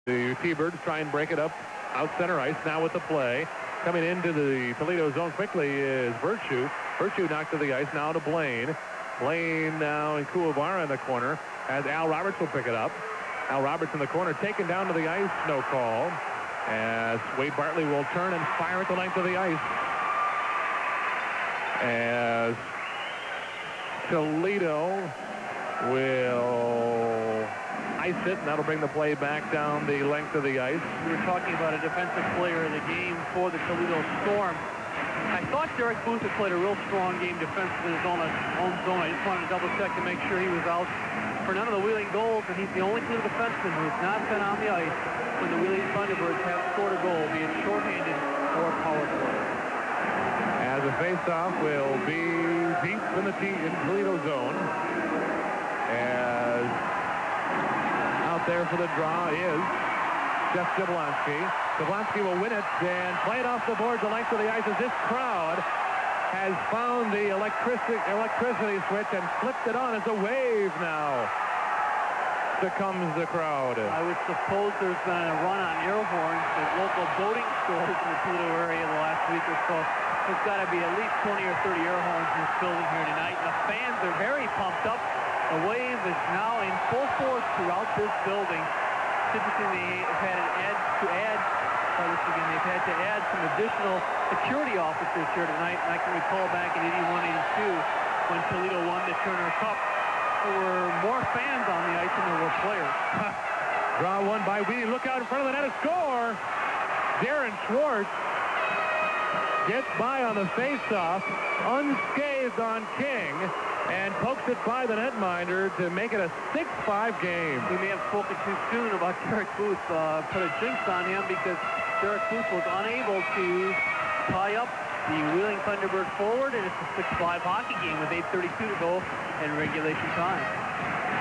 The T-Birds try and break it up out center ice now with the play. Coming into the Toledo zone quickly is Virtue. Virtue knocked to the ice now to Blaine. Blaine now in Kuwabara in the corner as Al Roberts will pick it up. Al Roberts in the corner taken down to the ice. No call. As Wade Bartley will turn and fire at the length of the ice. As Toledo will ice it, and that'll bring the play back down the length of the ice. We were talking about a defensive player of the game for the Toledo Storm. I thought Derek Booth had played a real strong game defensively in his own zone. I just wanted to double check to make sure he was out for none of the Wheeling goals, and he's the only Toledo defenseman who has not been on the ice when the Wheeling Thunderbirds have scored a goal, be it shorthanded or power play. As a face-off will be deep in the Toledo zone. As out there for the draw is Jeff Jablonski. Jablonski will win it and play it off the boards the length of the ice as this crowd has found the electricity switch and flipped it on as a wave now. Comes the crowd. I would suppose there's been a run on air horns at local boating stores in the Toledo area the last week or so. There's got to be at least 20 or 30 air horns in this building here tonight. The fans are very pumped up. The wave is now in full force throughout this building. Typically, they've had they've had to add some additional security officers here tonight. And I can recall back in 81-82 when Toledo won the Turner Cup. There were more fans on the ice than there were players. Draw one by Weedy. Look out in front of the net. A score. Darren Schwartz gets by on the faceoff, unscathed on King, and pokes it by the netminder to make it a 6-5 game. We may have spoken too soon about Derek Booth. Put a jinx on him because Derek Booth was unable to tie up the Wheeling Thunderbird forward, and it's a 6-5 hockey game with 8:32 to go in regulation time.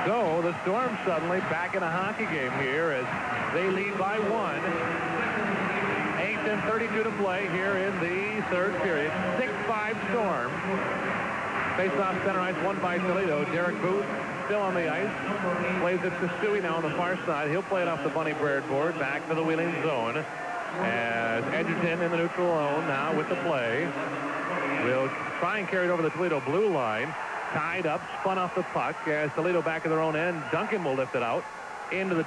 So the Storm suddenly back in a hockey game here as they lead by 1. 8:32 to play here in the third period. 6-5 Storm. Face-off center ice won by Toledo. Derek Booth still on the ice. Plays it to Stewie now on the far side. He'll play it off the Bunny Baird board back to the Wheeling zone. As Edgerton in the neutral zone now with the play. Will try and carry it over the Toledo blue line. Tied up, spun off the puck as Toledo back at their own end. Duncan will lift it out into the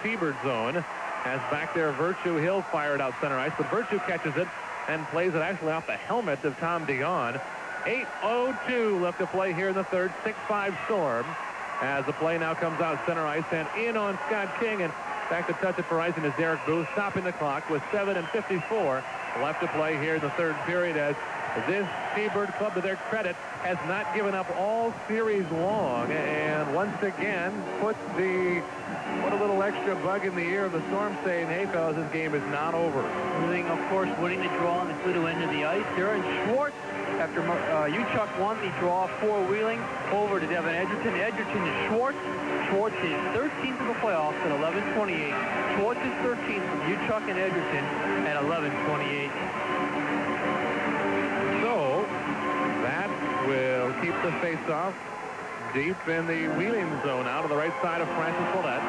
T-Bird zone. As back there, Virtue, he'll fire it out center ice, but Virtue catches it and plays it actually off the helmet of Tom Dion. 8:02 left to play here in the third. 6-5 Storm. As the play now comes out center ice and in on Scott King, and back to touch it for icing is Derek Booth, stopping the clock with 7:54 left to play here in the third period. As this T-Bird club, to their credit, has not given up all series long, and once again put a little extra bug in the ear of the Storm, saying, hey fellas, this game is not over. Wheeling, of course, winning the draw on the Toledo end of the ice. Darren Schwartz, after Uchuk won the draw for Wheeling, over to Devin Edgerton. Edgerton to Schwartz. Schwartz is 13th in the playoffs at 11:28. Schwartz is 13th from Uchuk and Edgerton at 11:28. So that will keep the face-off deep in the Wheeling zone out of the right side of Francis Willett.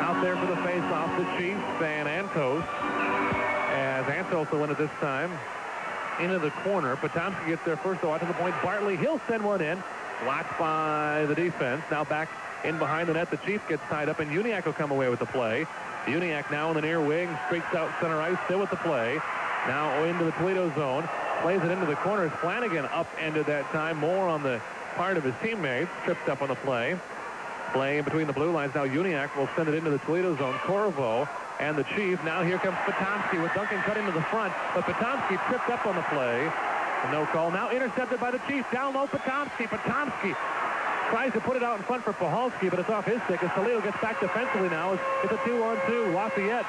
Out there for the face-off, the Chiefs and Antos. As Antos will win it this time. Into the corner. Potomski gets there first, though, out to the point. Bartley, he'll send one in. Blocked by the defense. Now back in behind the net. The Chiefs gets tied up, and Uniac will come away with the play. Uniac now in the near wing. Streaks out center ice, still with the play. Now into the Toledo zone. Plays it into the corners. Flanagan upended that time. More on the part of his teammates. Tripped up on the play. Play in between the blue lines. Now Uniac will send it into the Toledo zone. Corvo and the Chief. Now here comes Potomski with Duncan cutting to the front. But Potomski tripped up on the play. No call. Now intercepted by the Chief. Down low, Potomski. Potomski tries to put it out in front for Pahalski, but it's off his stick as Toledo gets back defensively now. It's a 2-on-2. Lafayette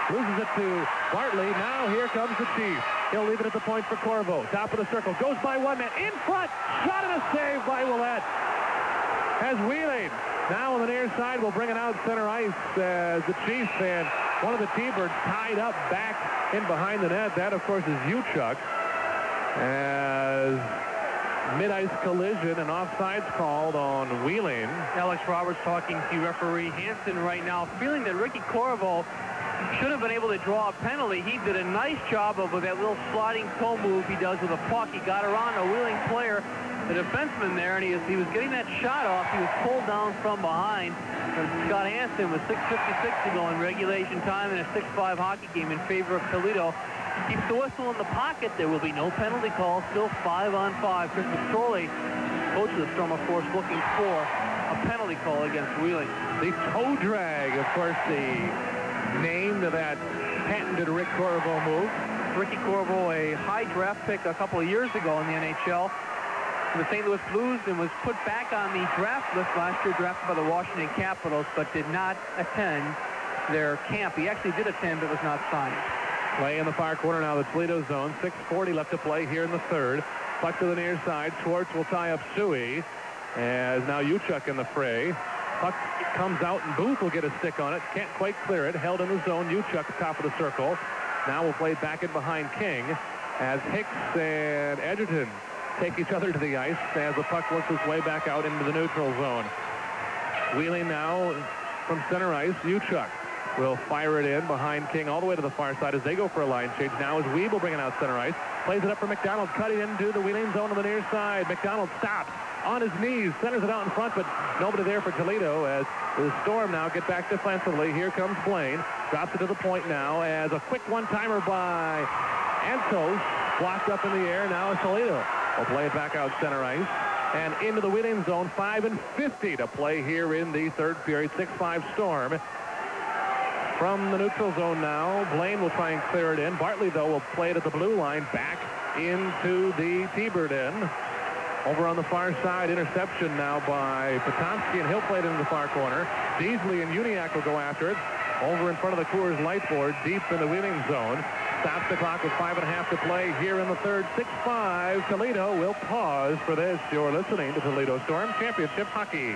loses it to Bartley. Now here comes the Chief. He'll leave it at the point for Corvo. Top of the circle. Goes by one man. In front. Shot and a save by Willett. As Wheeling now on the near side will bring it out center ice as the Chiefs and one of the T-Birds tied up back in behind the net. That, of course, is Uchuk. As mid-ice collision and offsides called on Wheeling. Alex Roberts talking to referee Hansen right now, feeling that Ricky Corvo should have been able to draw a penalty. He did a nice job of that little sliding toe move he does with a puck. He got around a Wheeling player, the defenseman there, and he was getting that shot off. He was pulled down from behind. And Scott Hansen with 6:56 to go in regulation time in a 6-5 hockey game in favor of Toledo. Keeps the whistle in the pocket. There will be no penalty call. Still 5-on-5. Chris McSorley, coach of the Storm, of course, looking for a penalty call against Wheeling. The toe drag, of course, the name to that patented Rick Corvo move. Ricky Corvo, a high draft pick a couple of years ago in the NHL for the St. Louis Blues, and was put back on the draft list last year, drafted by the Washington Capitals, but did not attend their camp. He actually did attend, but was not signed. Play in the far corner now, the Toledo zone. 6:40 left to play here in the third. Puck to the near side. Schwartz will tie up Suey, as now Uchuk in the fray. Puck comes out, and Booth will get a stick on it. Can't quite clear it. Held in the zone. Uchuk top of the circle. Now we'll play back in behind King, as Hicks and Edgerton take each other to the ice as the puck works its way back out into the neutral zone. Wheeling now from center ice. Uchuk will fire it in behind King all the way to the far side as they go for a line change. Now as Wiebel bringing out center ice. Plays it up for McDonald, cutting into the Wheeling zone on the near side. McDonald stops on his knees, centers it out in front, but nobody there for Toledo as the Storm now get back defensively. Here comes Blaine. Drops it to the point now as a quick one-timer by Antos. Blocked up in the air. Now it's Toledo. Will play it back out center ice. And into the Wheeling zone. 5:50 to play here in the third period. 6-5 Storm. From the neutral zone now, Blaine will try and clear it in. Bartley, though, will play it at the blue line back into the T-Bird end. Over on the far side, interception now by Potomski, and he'll play it into the far corner. Beasley and Uniac will go after it. Over in front of the Coors Light board, deep in the Wheeling zone. Stops the clock with 5.5 to play here in the third. 6-5. Toledo will pause for this. You're listening to Toledo Storm Championship Hockey.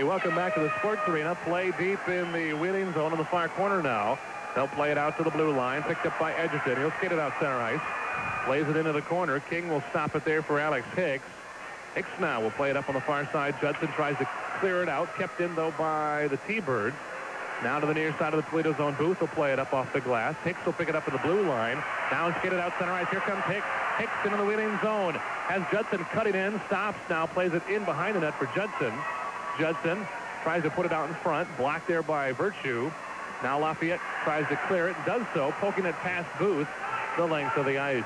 Welcome back to the Sports Arena. Play deep in the Wheeling zone in the far corner now. They'll play it out to the blue line. Picked up by Edgerton. He'll skate it out center ice. Plays it into the corner. King will stop it there for Alex Hicks. Hicks now will play it up on the far side. Judson tries to clear it out. Kept in, though, by the T-Birds. Now to the near side of the Toledo zone. Booth will play it up off the glass. Hicks will pick it up at the blue line. Now skate it out center ice. Here comes Hicks. Hicks into the Wheeling zone. Has Judson cutting in. Stops now. Plays it in behind the net for Judson. Judson tries to put it out in front. Blocked there by Virtue. Now Lafayette tries to clear it. Does so. Poking it past Booth. The length of the ice.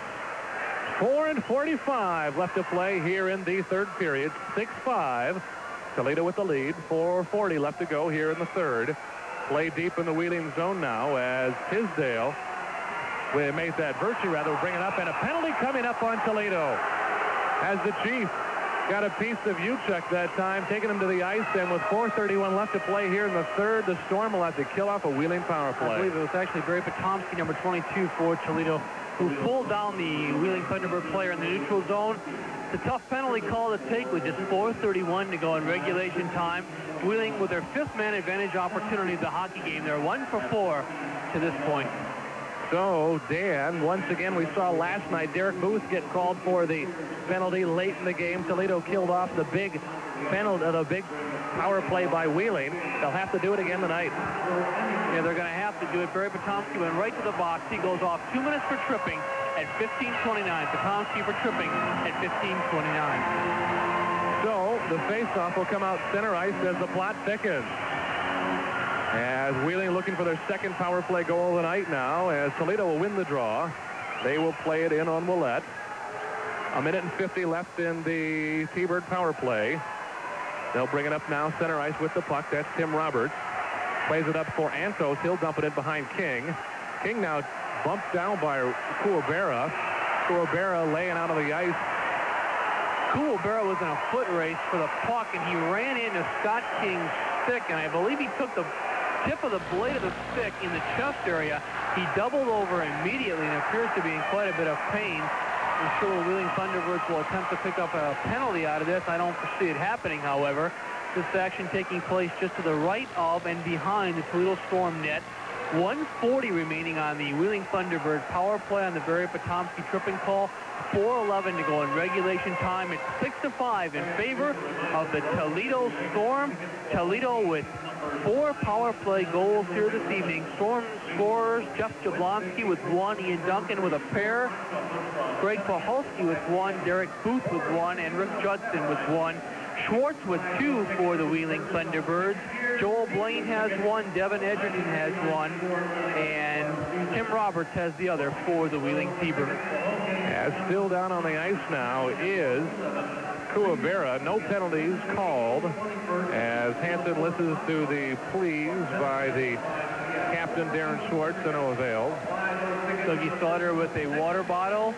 4:45 left to play here in the third period. 6-5. Toledo with the lead. 4:40 left to go here in the third. Play deep in the Wheeling zone now as Tisdale will make that Virtue rather will bring it up, and a penalty coming up on Toledo as the Chief got a piece of Uchuk that time, taking him to the ice, and with 4:31 left to play here in the third, the Storm will have to kill off a Wheeling power play. I believe it was actually Barry Potomski, number 22 for Toledo, who pulled down the Wheeling Thunderbird player in the neutral zone. It's a tough penalty call to take with just 4:31 to go in regulation time. Wheeling with their fifth man advantage opportunity of the hockey game. They're 1 for 4 to this point. So, Dan, once again, we saw last night Derek Booth get called for the penalty late in the game. Toledo killed off the big penalty, the big power play by Wheeling. They'll have to do it again tonight. Yeah, they're going to have to do it. Barry Potomski went right to the box. He goes off 2 minutes for tripping at 15:29. Potomski for tripping at 15:29. So, the faceoff will come out center ice as the plot thickens. As Wheeling looking for their second power play goal of the night now, as Toledo will win the draw. They will play it in on Willette. 1:50 left in the T-Bird power play. They'll bring it up now center ice with the puck. That's Tim Roberts. Plays it up for Antos. He'll dump it in behind King. King now bumped down by Kuwabara. Kuwabara laying out on the ice. Kuwabara was in a foot race for the puck, and he ran into Scott King's stick, and I believe he took the tip of the blade of the stick in the chest area. He doubled over immediately and appears to be in quite a bit of pain. I'm sure the Wheeling Thunderbirds will attempt to pick up a penalty out of this. I don't foresee it happening, however. This action taking place just to the right of and behind the Toledo Storm net. 1:40 remaining on the Wheeling Thunderbird power play on the Barry Potomski tripping call. 4:11 to go in regulation time. It's 6-5 in favor of the Toledo Storm. Toledo with 4 power play goals here this evening. Storm scorers: Jeff Jablonski with 1, Ian Duncan with a pair, Greg Paholski with 1, Derek Booth with 1, and Rick Judson with 1. Schwartz with 2 for the Wheeling Thunderbirds. Joel Blaine has 1, Devin Edgerton has 1, and Tim Roberts has the other for the Wheeling T-Birds. As still down on the ice now is Kuwabara. No penalties called as Hanson listens to the pleas by the captain, Darren Schwartz, and no avail. Dougie Sauter with a water bottle,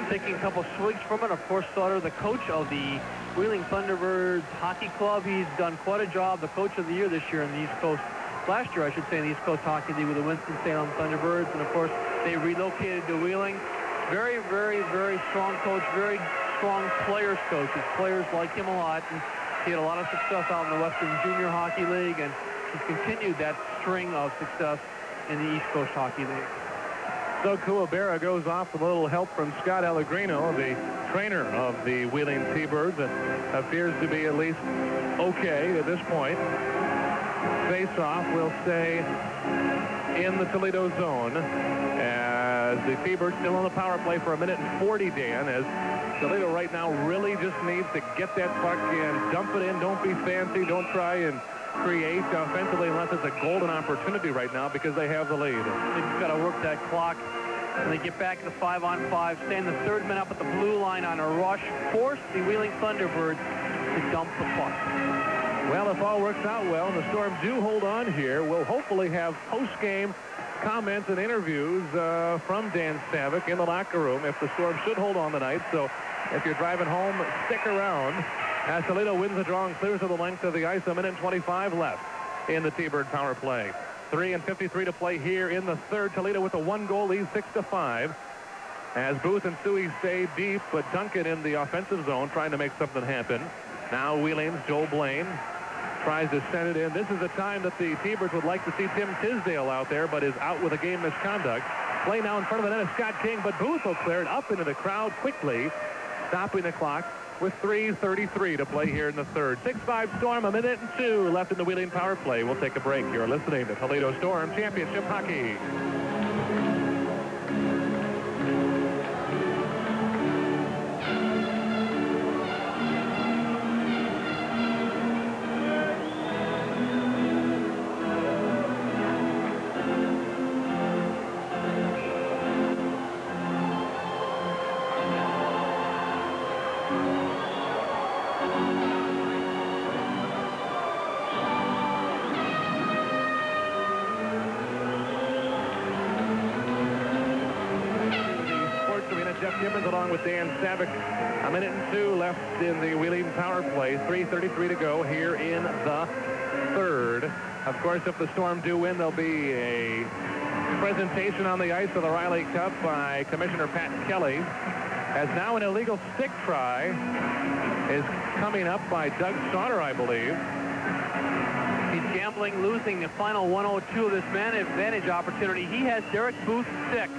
taking a couple swigs from it. Of course, Sauter, the coach of the Wheeling Thunderbirds Hockey Club. He's done quite a job, the coach of the year this year in the East Coast, last year I should say, in the East Coast Hockey League with the Winston-Salem Thunderbirds. And of course, they relocated to Wheeling. Very, very, very strong coach, very strong players coach. His players like him a lot, and he had a lot of success out in the Western Junior Hockey League, and he's continued that string of success in the East Coast Hockey League. So Kuwabara goes off with a little help from Scott Pellegrino, the trainer of the Wheeling T-Birds, and appears to be at least okay at this point. Face-off will stay in the Toledo zone as the T-Birds still on the power play for 1:40, Dan, as Toledo right now really just needs to get that puck and dump it in. Don't be fancy. Don't try and create offensively unless it's a golden opportunity right now because they have the lead. They just got to work that clock. And they get back to the 5-on-5, stand the third man up at the blue line on a rush, force the Wheeling Thunderbirds to dump the puck. Well, if all works out well, the Storm do hold on here. We'll hopefully have post-game comments and interviews from Dan Savick in the locker room if the Storm should hold on tonight. So if you're driving home, stick around as Toledo wins the draw and clears to the length of the ice. 1:25 left in the T-Bird power play. 3:53 to play here in the third. Toledo with a 1-goal lead, 6-5. As Booth and Suey stay deep, but Duncan in the offensive zone trying to make something happen. Now Wheeling's Joel Blaine tries to send it in. This is the time that the T-Birds would like to see Tim Tisdale out there, but is out with a game misconduct. Play now in front of the net is Scott King, but Booth will clear it up into the crowd quickly, stopping the clock with 3:33 to play here in the third. 6-5 Storm, 1:02 left in the Wheeling power play. We'll take a break. You're listening to Toledo Storm Championship Hockey. Along with Dan Savick. 1:02 left in the Wheeling power play. 3:33 to go here in the third. Of course, if the Storm do win, there'll be a presentation on the ice of the Riley Cup by Commissioner Pat Kelly. As now an illegal stick try is coming up by Doug Sauter, I believe. He's gambling, losing the final 1:02 of this man advantage opportunity. He has Derek Booth's stick.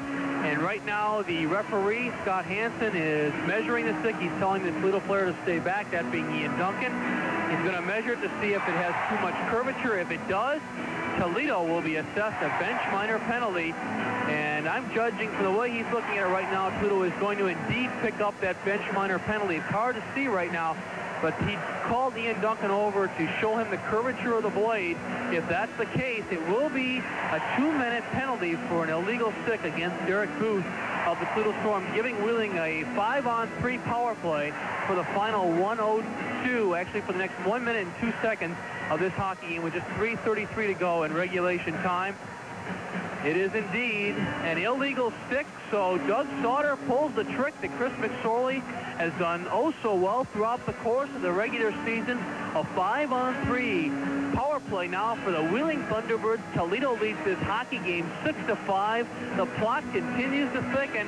And right now, the referee, Scott Hansen, is measuring the stick. He's telling the Toledo player to stay back, that being Ian Duncan. He's going to measure it to see if it has too much curvature. If it does, Toledo will be assessed a bench minor penalty. And I'm judging from the way he's looking at it right now, Toledo is going to indeed pick up that bench minor penalty. It's hard to see right now, but he called Ian Duncan over to show him the curvature of the blade. If that's the case, it will be a 2-minute penalty for an illegal stick against Derek Booth of the Toledo Storm, giving Wheeling a 5-on-3 power play for the final 1:02, actually for the next 1 minute and 2 seconds of this hockey game with just 3:33 to go in regulation time. It is indeed an illegal stick, so Doug Sauter pulls the trick that Chris McSorley has done oh so well throughout the course of the regular season. A 5-on-3 power play now for the Wheeling Thunderbirds. Toledo leads this hockey game 6-5. The plot continues to thicken.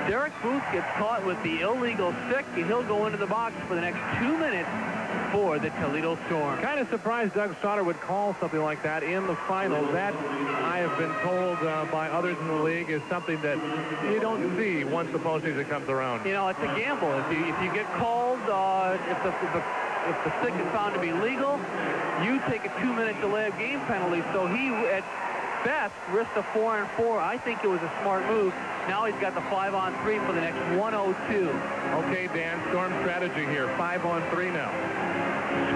Derek Booth gets caught with the illegal stick, and he'll go into the box for the next 2 minutes for the Toledo Storm. Kind of surprised Doug Sauter would call something like that in the finals. That, I have been told by others in the league, is something that you don't see once the postseason comes around. You know, it's a gamble. If you get called, if the stick is found to be legal, you take a 2-minute delay of game penalty. So he, at best, risked a 4-on-4. I think it was a smart move. Now he's got the 5-on-3 for the next 1:02. Okay, Dan, Storm strategy here. 5-on-3 now.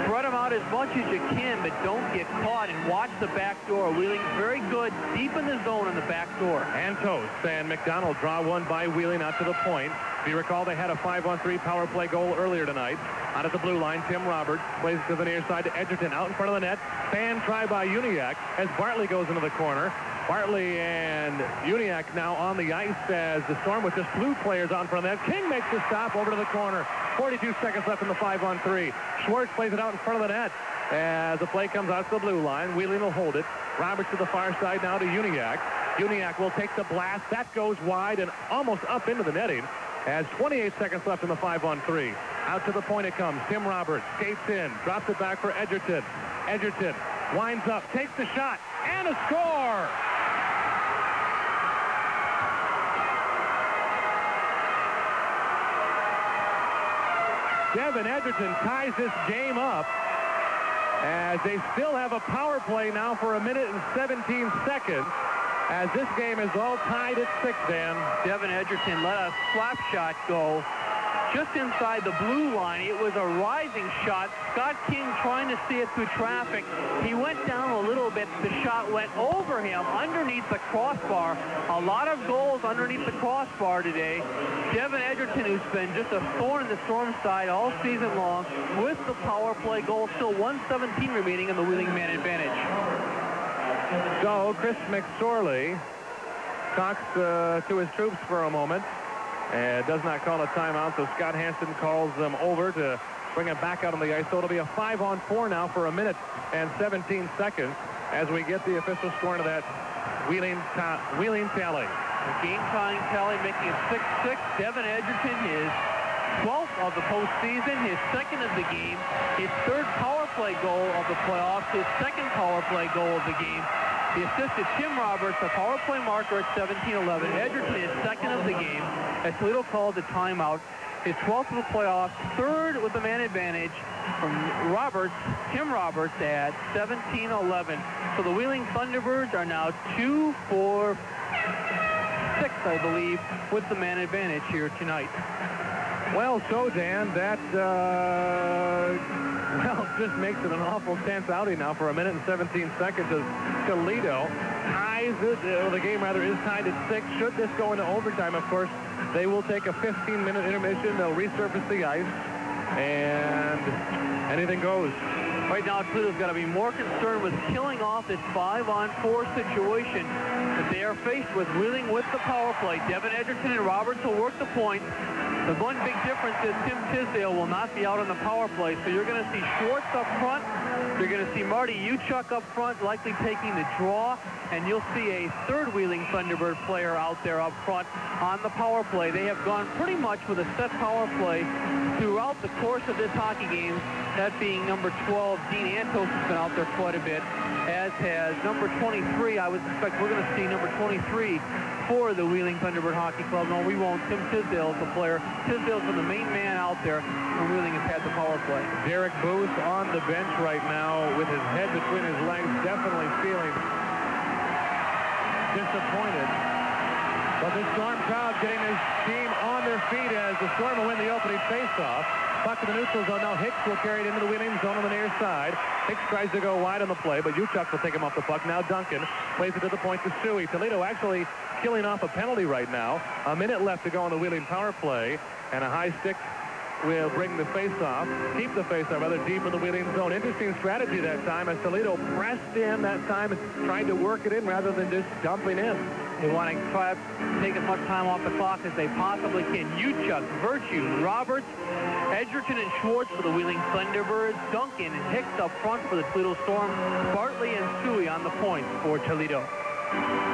Spread them out as much as you can, but don't get caught, and watch the back door. Wheeling very good deep in the zone on the back door. Antos and McDonald draw one by Wheeling out to the point. If you recall, they had a 5-on-3 power play goal earlier tonight. Out at the blue line, Tim Roberts plays to the near side to Edgerton. Out in front of the net, fan try by Uniac as Bartley goes into the corner. Bartley and Uniac now on the ice as the Storm with just blue players out in front of that. King makes the stop over to the corner. 42 seconds left in the 5-on-3. Schwartz plays it out in front of the net as the play comes out to the blue line. Wheeling will hold it. Roberts to the far side now to Uniac. Uniac will take the blast. That goes wide and almost up into the netting as 28 seconds left in the 5-on-3. Out to the point it comes. Tim Roberts skates in, drops it back for Edgerton. Edgerton winds up, takes the shot, and a score! Devin Edgerton ties this game up as they still have a power play now for 1 minute and 17 seconds as this game is all tied at 6, Dan. Devin Edgerton let a slap shot go just inside the blue line. It was a rising shot. Scott King trying to see it through traffic. He went down a little bit. The shot went over him underneath the crossbar. A lot of goals underneath the crossbar today. Devin Edgerton, who's been just a thorn in the Storm side all season long, with the power play goal. Still 1:17 remaining in the Wheeling man advantage. So Chris McSorley talks to his troops for a moment and does not call a timeout, so Scott Hansen calls them over to bring it back out on the ice. So it'll be a 5-on-4 now for 1 minute and 17 seconds as we get the official score into that Wheeling tally. The game-tying tally making it 6-6. Devin Edgerton is 12th of the postseason, his second of the game, his third power play goal of the playoffs, his second power play goal of the game. The assist to Tim Roberts, a power play marker at 17-11. Edgerton is second of the game as Toledo called the timeout. His 12th of the playoffs, third with the man advantage from Roberts, Tim Roberts at 17-11. So the Wheeling Thunderbirds are now 2-4-6, I believe, with the man advantage here tonight. Well, so Dan, that just makes it an awful tense outing now for 1 minute and 17 seconds as Toledo ties it. The game rather is tied at 6. Should this go into overtime, of course, they will take a 15-minute intermission. They'll resurface the ice, and anything goes. Right now, Toledo's got to be more concerned with killing off this 5-on-4 situation that they are faced with. Wheeling with the power play. Devin Edgerton and Roberts will work the point. The one big difference is Tim Tisdale will not be out on the power play, so you're going to see Schwartz up front. You're going to see Marty Uchuk up front, likely taking the draw, and you'll see a third Wheeling Thunderbird player out there up front on the power play. They have gone pretty much with a set power play throughout the course of this hockey game, that being number 12. Dean Antos has been out there quite a bit, as has number 23. I would suspect we're going to see number 23 for the Wheeling Thunderbird Hockey Club. No, we won't. Tim Tisdale is the player. Tisdale's been the main man out there when Wheeling has had the power play. Derek Booth on the bench right now with his head between his legs, definitely feeling disappointed. But the Storm crowd getting his team on their feet as the Storm will win the opening faceoff. Puck in the neutral zone. Now Hicks will carry it into the Wheeling zone on the near side. Hicks tries to go wide on the play, but Uchuk will take him off the puck. Now Duncan plays it to the point to Suey. Toledo actually killing off a penalty right now. A minute left to go on the Wheeling power play, and a high stick will bring the face-off, keep the face-off rather deep in the Wheeling zone. Interesting strategy that time as Toledo pressed in that time and tried to work it in rather than just dumping in. They want to try to take as much time off the clock as they possibly can. Uchuk, Virtue, Roberts, Edgerton, and Schwartz for the Wheeling Thunderbirds. Duncan and Hicks up front for the Toledo Storm. Bartley and Suey on the points for Toledo.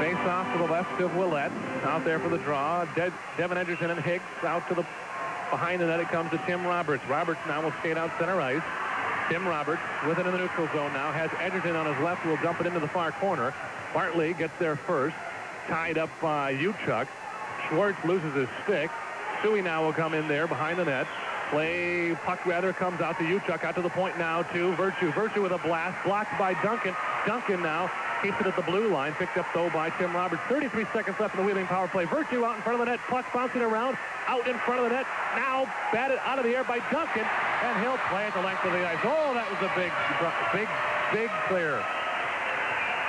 Face off to the left of Willett. Out there for the draw. Devin Edgerton and Hicks out to the behind the net. It comes to Tim Roberts. Roberts now will skate out center ice. Tim Roberts with it in the neutral zone now. Has Edgerton on his left who will dump it into the far corner. Bartley gets there first. Tied up by Uchuk. Schwartz loses his stick. Suey now will come in there behind the net. Puck rather comes out to Uchuk. Out to the point now to Virtue. Virtue with a blast. Blocked by Duncan. Duncan now keeps it at the blue line. Picked up, though, by Tim Roberts. 33 seconds left in the Wheeling power play. Virtue out in front of the net. Puck bouncing around. Out in front of the net. Now batted out of the air by Duncan. And he'll play at the length of the ice. Oh, that was a big clear.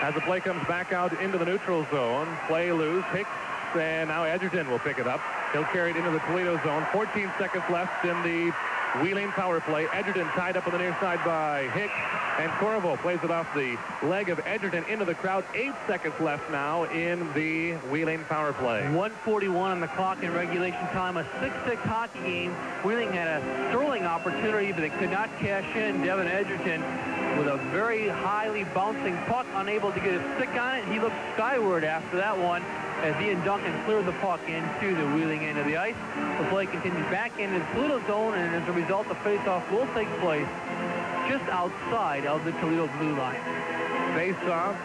As the play comes back out into the neutral zone. Play loose. Hicks. And now Edgerton will pick it up. He'll carry it into the Toledo zone. 14 seconds left in the Wheeling power play. Edgerton tied up on the near side by Hicks. And Corvo plays it off the leg of Edgerton into the crowd. 8 seconds left now in the Wheeling power play. 1:41 on the clock in regulation time. A 6-6 hockey game. Wheeling had a sterling opportunity, but they could not cash in. Devin Edgerton with a very highly bouncing puck, unable to get a stick on it. He looked skyward after that one as Ian Duncan cleared the puck into the Wheeling end of the ice. The play continues back into the Toledo zone, and as a result, the face-off will take place just outside of the Toledo blue line. Face-off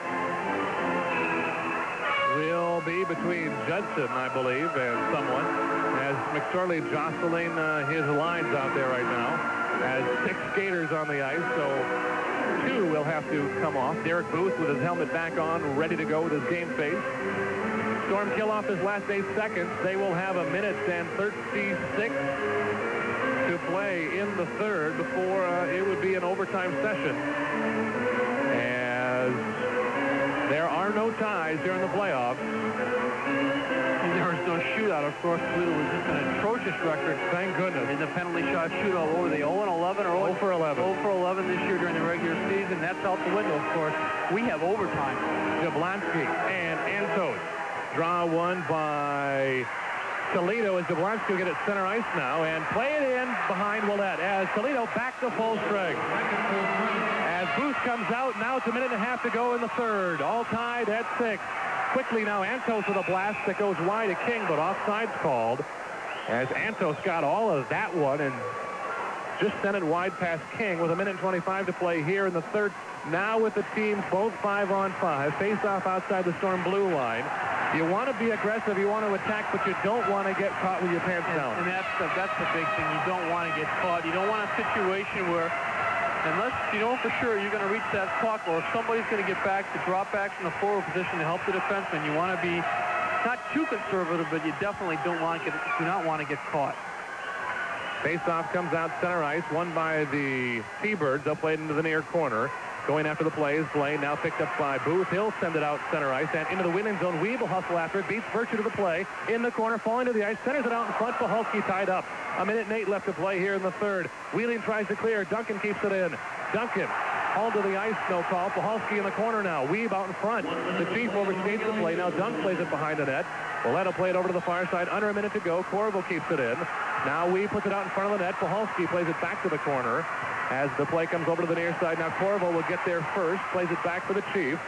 will be between Judson, I believe, and someone, as McSorley jostling his lines out there right now. Has 6 skaters on the ice, so 2 will have to come off. Derek Booth with his helmet back on, ready to go with his game face. Storm kill off his last 8 seconds. They will have a minute and 36 to play in the third before it would be an overtime session. As there are no ties during the playoffs. And there was no shootout. Of course, Toledo was just an atrocious record. Thank goodness. In the penalty shot shootout. What were they, 0-11 or 0 for 11? 0 for 11 this year during the regular season. That's out the window, of course. We have overtime. Jablonski and Antos. Draw one by Toledo as Jablonski will get it center ice now and play it in behind Willett as Toledo back to full strength. As Booth comes out, now it's a minute and a half to go in the third. All tied at 6. Quickly now, Antos with a blast that goes wide to King, but offside's called. As Antos got all of that one and just sent it wide past King with a minute and 25 to play here in the third. Now with the teams both 5-on-5. Face-off outside the Storm blue line. You want to be aggressive, you want to attack, but you don't want to get caught with your pants down. And that's the big thing. You don't want to get caught. You don't want a situation where, unless you know for sure you're going to reach that puck or somebody's going to get back to drop back from the forward position to help the defenseman, you want to be not too conservative, but you definitely do not want to get caught. Face-off comes out center ice, won by the T-Birds. They'll play it into the near corner. Going after the play is Blaine, now picked up by Booth. He'll send it out center ice and into the Wheeling zone. Weeb will hustle after it, beats Virtue to the play. In the corner, falling to the ice, centers it out in front. Pahalski tied up. A minute and 8 left to play here in the third. Wheeling tries to clear. Duncan keeps it in. Duncan hauled to the ice, no call. Pahalski in the corner now. Weeb out in front. The Chief overskates the play. Now Dunk plays it behind the net. Willett will play it over to the far side. Under a minute to go. Corvo keeps it in. Now Weeb puts it out in front of the net. Pahalski plays it back to the corner. As the play comes over to the near side, now Corvo will get there first, plays it back for the Chief.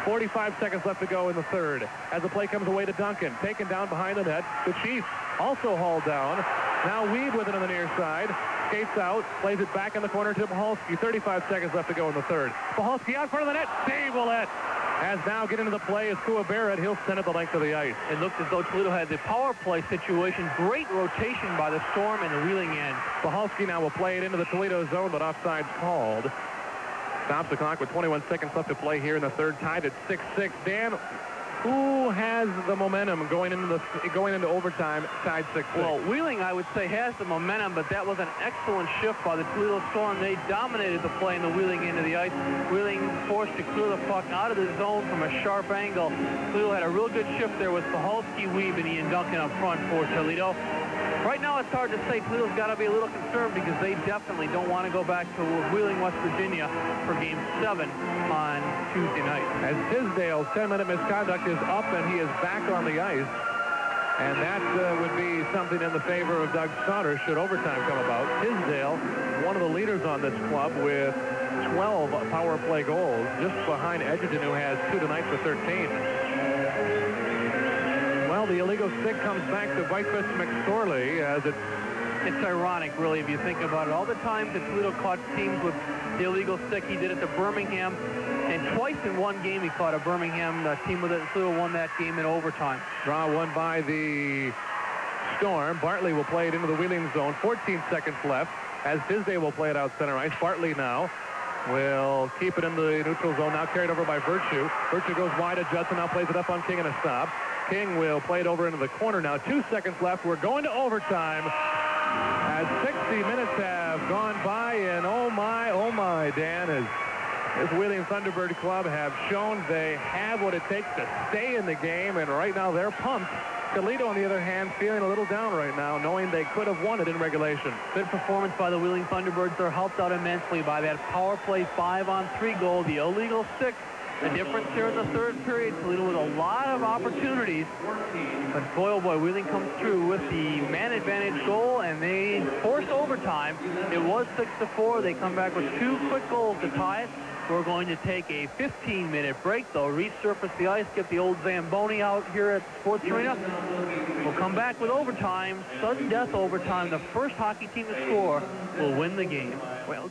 45 seconds left to go in the third. As the play comes away to Duncan, taken down behind the net. The Chief also hauled down. Now Weeb with it on the near side. Skates out, plays it back in the corner to Pahalski. 35 seconds left to go in the third. Pahalski out in front of the net. Save Willett. As now get into the play is Kua Barrett. He'll send it the length of the ice. It looked as though Toledo had the power play situation. Great rotation by the Storm and the Wheeling end. Pahalski now will play it into the Toledo zone, but offside's called. Stops the clock with 21 seconds left to play here in the third, tied at 6-6. Dan, who has the momentum going into overtime, tied 6-6? Well, Wheeling, I would say, has the momentum, but that was an excellent shift by the Toledo Storm. They dominated the play in the Wheeling end of the ice. Wheeling forced to clear the puck out of the zone from a sharp angle. Toledo had a real good shift there with Pahalski, Weeb, and Ian Duncan up front for Toledo. Right now, it's hard to say. Toledo's got to be a little concerned because they definitely don't want to go back to Wheeling, West Virginia for Game 7 on Tuesday night. As Tisdale's 10-minute misconduct is up and he is back on the ice. And that would be something in the favor of Doug Sauter should overtime come about. Tisdale, one of the leaders on this club with 12 power play goals, just behind Edgerton, who has 2 tonight for 13. Well, the illegal stick comes back to Vikfist McSorley as it's ironic, really, if you think about it. All the times that Toledo caught teams with the illegal stick, he did it to Birmingham. And twice in one game, he caught a Birmingham team with it. Toledo won that game in overtime. Draw won by the Storm. Bartley will play it into the Wheeling zone. 14 seconds left as Tisdale will play it out center ice. Bartley now will keep it in the neutral zone. Now carried over by Virtue. Virtue goes wide to Judson. Now plays it up on King and a stop. King will play it over into the corner now. 2 seconds left. We're going to overtime as 60 minutes have gone by. And oh my, Dan, as this Wheeling Thunderbird club have shown they have what it takes to stay in the game. And right now they're pumped. Toledo, on the other hand, feeling a little down right now, knowing they could have won it in regulation. Good performance by the Wheeling Thunderbirds. They're helped out immensely by that power play 5-on-3 goal, the illegal 6. The difference here in the third period, Toledo with a lot of opportunities. But boy, oh boy, Wheeling comes through with the man advantage goal, and they force overtime. It was 6-4. They come back with 2 quick goals to tie it. We're going to take a 15-minute break. They'll resurface the ice, get the old Zamboni out here at the Sports Arena. We'll come back with overtime, sudden death overtime. The first hockey team to score will win the game. Well,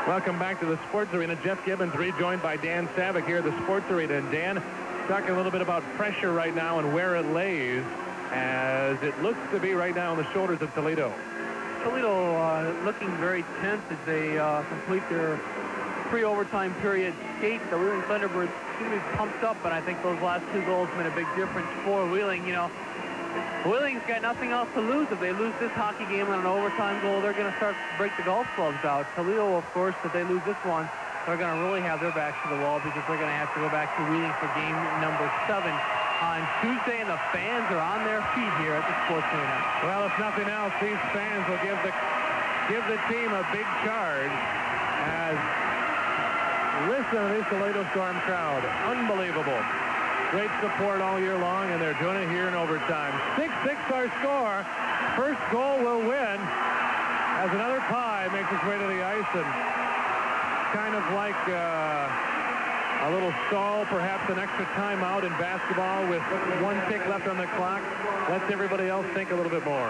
welcome back to the Sports Arena. Jeff Gibbons rejoined by Dan Savick here at the Sports Arena. And Dan, talking a little bit about pressure right now and where it lays, as it looks to be right now on the shoulders of Toledo. Toledo looking very tense as they complete their pre-overtime period skate. The Wheeling Thunderbirds seem to be pumped up, and I think those last 2 goals made a big difference for Wheeling. You know, Wheeling's got nothing else to lose. If they lose this hockey game on an overtime goal, they're going to start to break the golf clubs out. Toledo, of course, if they lose this one, they're going to really have their backs to the wall because they're going to have to go back to Wheeling for game number 7 on Tuesday, and the fans are on their feet here at the Sports Arena. Well, if nothing else, these fans will give the team a big charge. As listen to this Toledo Storm crowd, unbelievable. Great support all year long, and they're doing it here in overtime. 6-6 our score. First goal will win as another pie makes its way to the ice, and kind of like a little stall, perhaps an extra timeout in basketball with 1 tick left on the clock. Lets everybody else think a little bit more.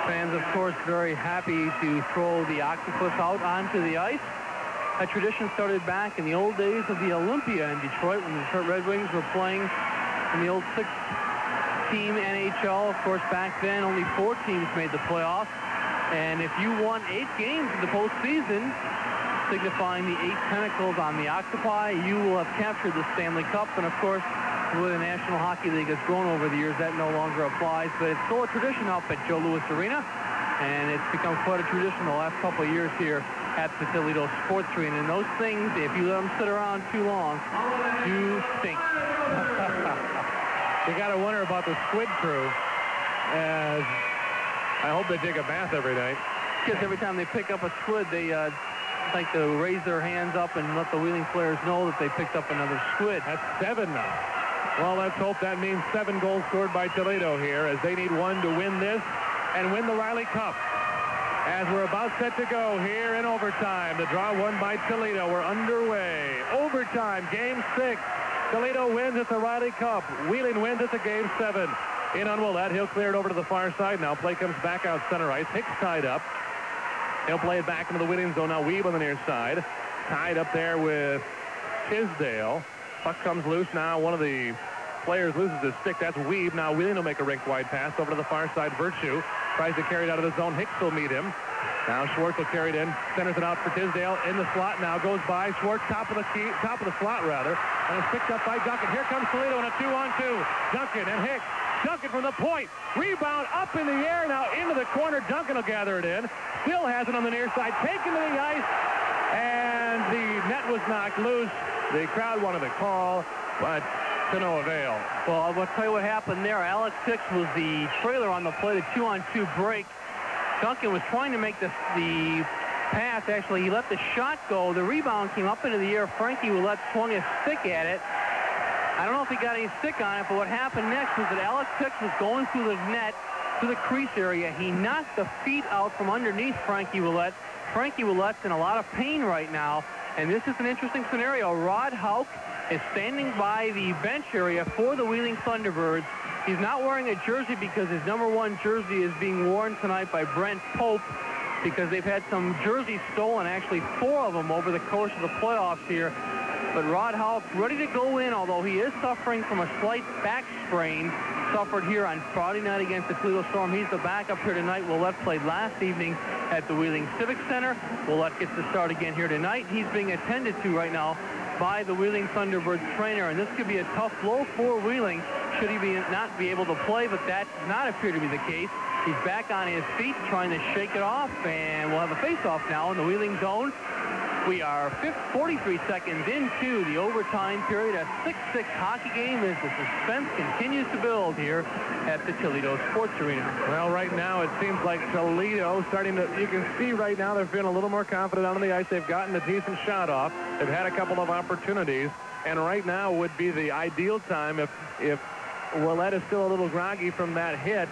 Fans, of course, very happy to throw the octopus out onto the ice. That tradition started back in the old days of the Olympia in Detroit when the Detroit Red Wings were playing in the old 6-team NHL. Of course, back then only 4 teams made the playoffs. And if you won 8 games in the postseason, signifying the 8 tentacles on the octopi, you will have captured the Stanley Cup. And of course, with the National Hockey League has grown over the years, that no longer applies. But it's still a tradition up at Joe Louis Arena, and it's become quite a tradition the last couple of years here at the Toledo Sports Arena. And those things, if you let them sit around too long, do stink. You got to wonder about the squid crew, as I hope they take a bath every night. Because every time they pick up a squid, they like to raise their hands up and let the Wheeling players know that they picked up another squid. That's 7 now. Well, let's hope that means 7 goals scored by Toledo here, as they need 1 to win this and win the Riley Cup. As we're about set to go here in overtime, the draw won by Toledo. We're underway. Overtime, game 6. Toledo wins at the Riley Cup. Wheeling wins at the game 7. In on Willett. He'll clear it over to the far side now. Play comes back out center ice. Hicks tied up. He'll play it back into the Wheeling zone. Now Weeb on the near side. Tied up there with Tisdale. Puck comes loose now. One of the players loses his stick. That's Weeb. Now Wheeling will make a rink wide pass over to the far side. Virtue tries to carry it out of the zone. Hicks will meet him. Now Schwartz will carry it in. Centers it out for Tisdale. In the slot now. Goes by. Schwartz top of the slot rather. And it's picked up by Duncan. Here comes Toledo in a 2-on-2. Duncan and Hicks. Duncan from the point. Rebound up in the air now into the corner. Duncan will gather it in. Still has it on the near side. Taken to the ice. And the net was knocked loose. The crowd wanted to call, but to no avail. Well, I'll tell you what happened there. Alex Hicks was the trailer on the play, the 2-on-2 break. Duncan was trying to make the pass. Actually, he let the shot go. The rebound came up into the air. Frankie Ouellette swung his stick at it. I don't know if he got any stick on it, but what happened next was that Alex Hicks was going through the net to the crease area. He knocked the feet out from underneath Frankie Ouellette. Frankie Ouellette's in a lot of pain right now, and this is an interesting scenario. Rod Hauk is standing by the bench area for the Wheeling Thunderbirds. He's not wearing a jersey because his #1 jersey is being worn tonight by Brent Pope, because they've had some jerseys stolen, actually 4 of them over the course of the playoffs here. But Rod Hauk ready to go in, although he is suffering from a slight back sprain suffered here on Friday night against the Toledo Storm. He's the backup here tonight. Ouellette played last evening at the Wheeling Civic Center. Ouellette gets to start again here tonight. He's being attended to right now by the Wheeling Thunderbirds trainer, and this could be a tough blow for Wheeling should he not be able to play, but that does not appear to be the case. He's back on his feet trying to shake it off, and we'll have a face-off now in the Wheeling zone. We are 43 seconds into the overtime period, a 6-6 hockey game as the suspense continues to build here at the Toledo Sports Arena. Well, right now it seems like Toledo starting to, you can see right now they're feeling a little more confident on the ice. They've gotten a decent shot off. They've had a couple of opportunities, and right now would be the ideal time if Ouellette is still a little groggy from that hit.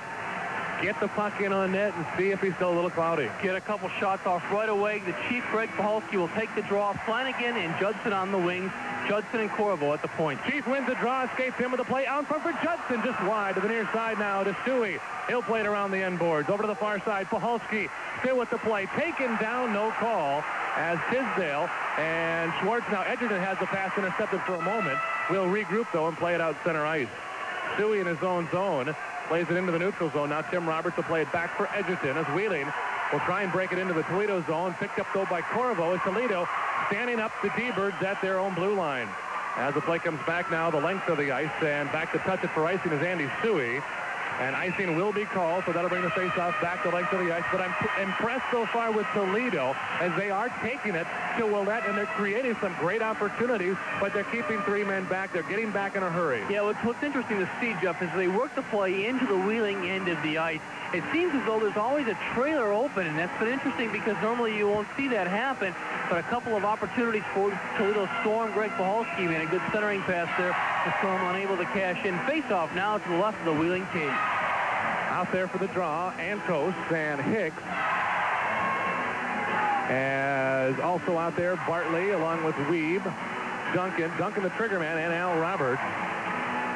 Get the puck in on net and see if he's still a little cloudy. Get a couple shots off right away. The Chief, Greg Puhalski, will take the draw. Flanagan and Judson on the wings. Judson and Corvo at the point. Chief wins the draw, escapes him with the play out front for Judson, just wide to the near side now to Stewie. He'll play it around the end boards. Over to the far side, Puhalski still with the play. Taken down, no call, as Tisdale and Schwartz. Now Edgerton has the pass intercepted for a moment. We'll regroup, though, and play it out center ice. Stewie in his own zone. Plays it into the neutral zone. Now Tim Roberts will play it back for Edgerton as Wheeling will try and break it into the Toledo zone. Picked up, though, by Corvo as Toledo standing up the D-Birds at their own blue line. As the play comes back now, the length of the ice, and back to touch it for icing is Andy Stewie. And icing will be called, so that'll bring the face-off back to length of the ice. But I'm impressed so far with Toledo as they are taking it to Ouellette, and they're creating some great opportunities, but they're keeping 3 men back. They're getting back in a hurry. Yeah, what's interesting to see, Jeff, is they work the play into the Wheeling end of the ice. It seems as though there's always a trailer open, and that's been interesting because normally you won't see that happen. But a couple of opportunities for Toledo Storm. Greg Puhalski made a good centering pass there. The Storm unable to cash in. Face-off now to the left of the Wheeling cage. Out there for the draw, Antos and Hicks. As also out there, Bartley along with Weeb, Duncan the trigger man, and Al Roberts.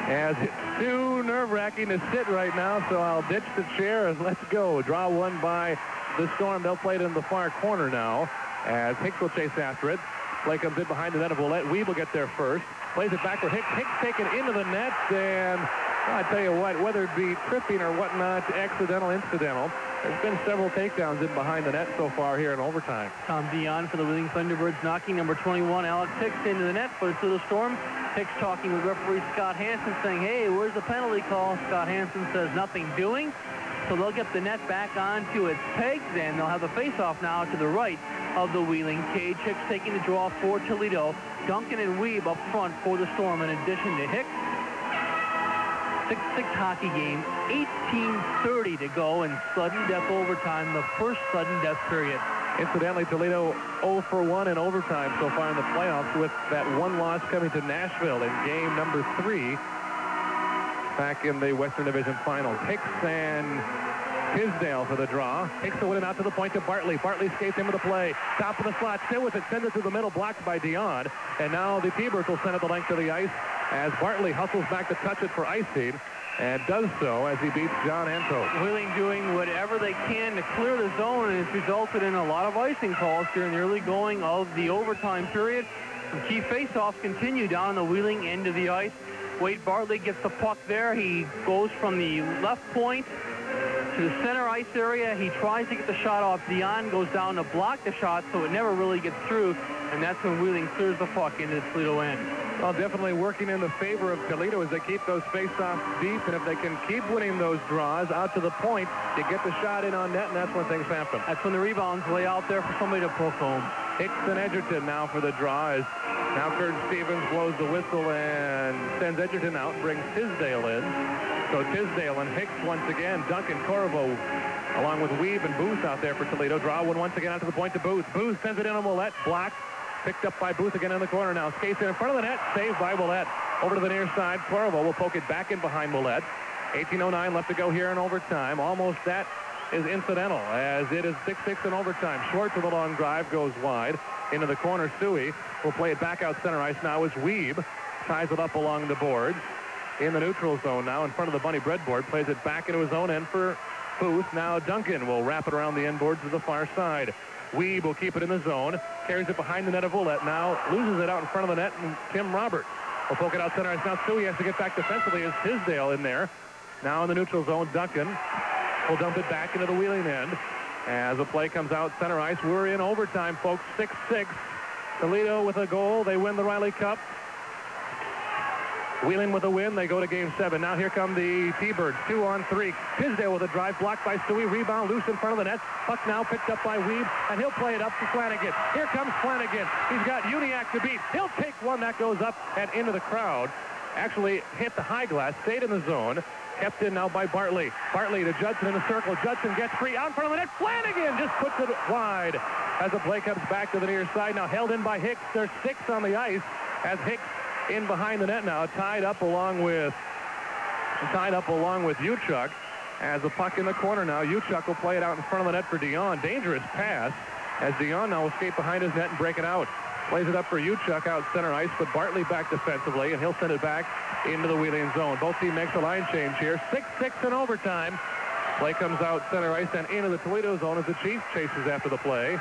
As it's too nerve-wracking to sit right now, so I'll ditch the chair and let's go. Draw one by the Storm. They'll play it in the far corner now as Hicks will chase after it. Play comes in behind the net of Ouellette. Weeb will get there first. Plays it back for Hicks. Hicks taken into the net, and I tell you what, whether it be tripping or whatnot, accidental, incidental, there's been several takedowns in behind the net so far here in overtime. Tom Dion for the Wheeling Thunderbirds knocking number 21, Alex Hicks, into the net for the Toledo Storm. Hicks talking with referee Scott Hansen saying, hey, where's the penalty call? Scott Hansen says nothing doing. So they'll get the net back onto its pegs, and they'll have the face-off now to the right of the Wheeling cage. Hicks taking the draw for Toledo. Duncan and Weeb up front for the Storm in addition to Hicks. 6-6 hockey game, 18:30 to go in sudden death overtime, the first sudden death period. Incidentally, Toledo 0 for 1 in overtime so far in the playoffs, with that one loss coming to Nashville in game number 3 back in the Western Division Finals. Hicks and Tisdale for the draw. Hicks will win it out to the point to Bartley. Bartley skates into the play. Top of the slot, still with it, sends it through the middle, blocked by Dion. And now the T-Birds will send it the length of the ice as Bartley hustles back to touch it for icing, and does so as he beats John Antos. Wheeling doing whatever they can to clear the zone, and it's resulted in a lot of icing calls during the early going of the overtime period. Some key face-offs continue down on the Wheeling end of the ice. Wade Bartley gets the puck there. He goes from the left point to the center ice area. He tries to get the shot off. Dion goes down to block the shot, so it never really gets through, and that's when Wheeling clears the puck into the Toledo end. Well, definitely working in the favor of Toledo as they keep those face-offs deep, and if they can keep winning those draws out to the point, you get the shot in on net, and that's when things happen. That's when the rebounds lay out there for somebody to poke home. Hicks and Edgerton now for the draw as now Kurt Stevens blows the whistle and sends Edgerton out and brings Tisdale in. So Tisdale and Hicks once again. Duncan, Corvo, along with Weeb and Booth out there for Toledo. Draw one once again out to the point to Booth. Booth sends it in on Willett. Blocked. Picked up by Booth again in the corner now. Skates in front of the net. Saved by Willett. Over to the near side. Corvo will poke it back in behind Willett. 18:09 left to go here in overtime. Almost that is incidental as it is 6-6 in overtime. Schwartz with a long drive goes wide into the corner. Suey will play it back out center ice now as Weeb ties it up along the boards in the neutral zone now in front of the Bunny breadboard. Plays it back into his own end for Booth. Now Duncan will wrap it around the end boards to the far side. Weeb will keep it in the zone. Carries it behind the net of Willett. Now loses it out in front of the net, and Tim Roberts will poke it out center ice. Now Suey has to get back defensively as Tisdale in there. Now in the neutral zone, Duncan will dump it back into the Wheeling end. As the play comes out center ice, we're in overtime, folks. 6-6. Toledo with a goal. They win the Riley Cup. Wheeling with a win. They go to game 7. Now here come the T-Birds. 2-on-3. Tisdale with a drive blocked by Suey. Rebound loose in front of the net. Puck now picked up by Weeb, and he'll play it up to Flanagan. Here comes Flanagan. He's got Uniac to beat. He'll take one that goes up and into the crowd. Actually hit the high glass, stayed in the zone. Kept in now by Bartley. Bartley to Judson in the circle. Judson gets free out in front of the net. Flanagan just puts it wide as the play comes back to the near side. Now held in by Hicks. There's 6 on the ice as Hicks in behind the net now, tied up along with Uchuk. As the puck in the corner now, Uchuk will play it out in front of the net for Dion. Dangerous pass as Dion now will skate behind his net and break it out. Plays it up for Uchuk out center ice, but Bartley back defensively, and he'll send it back into the Wheeling zone. Both teams makes a line change here. 6-6 in overtime. Play comes out center ice and into the Toledo zone as the Chiefs chases after the play.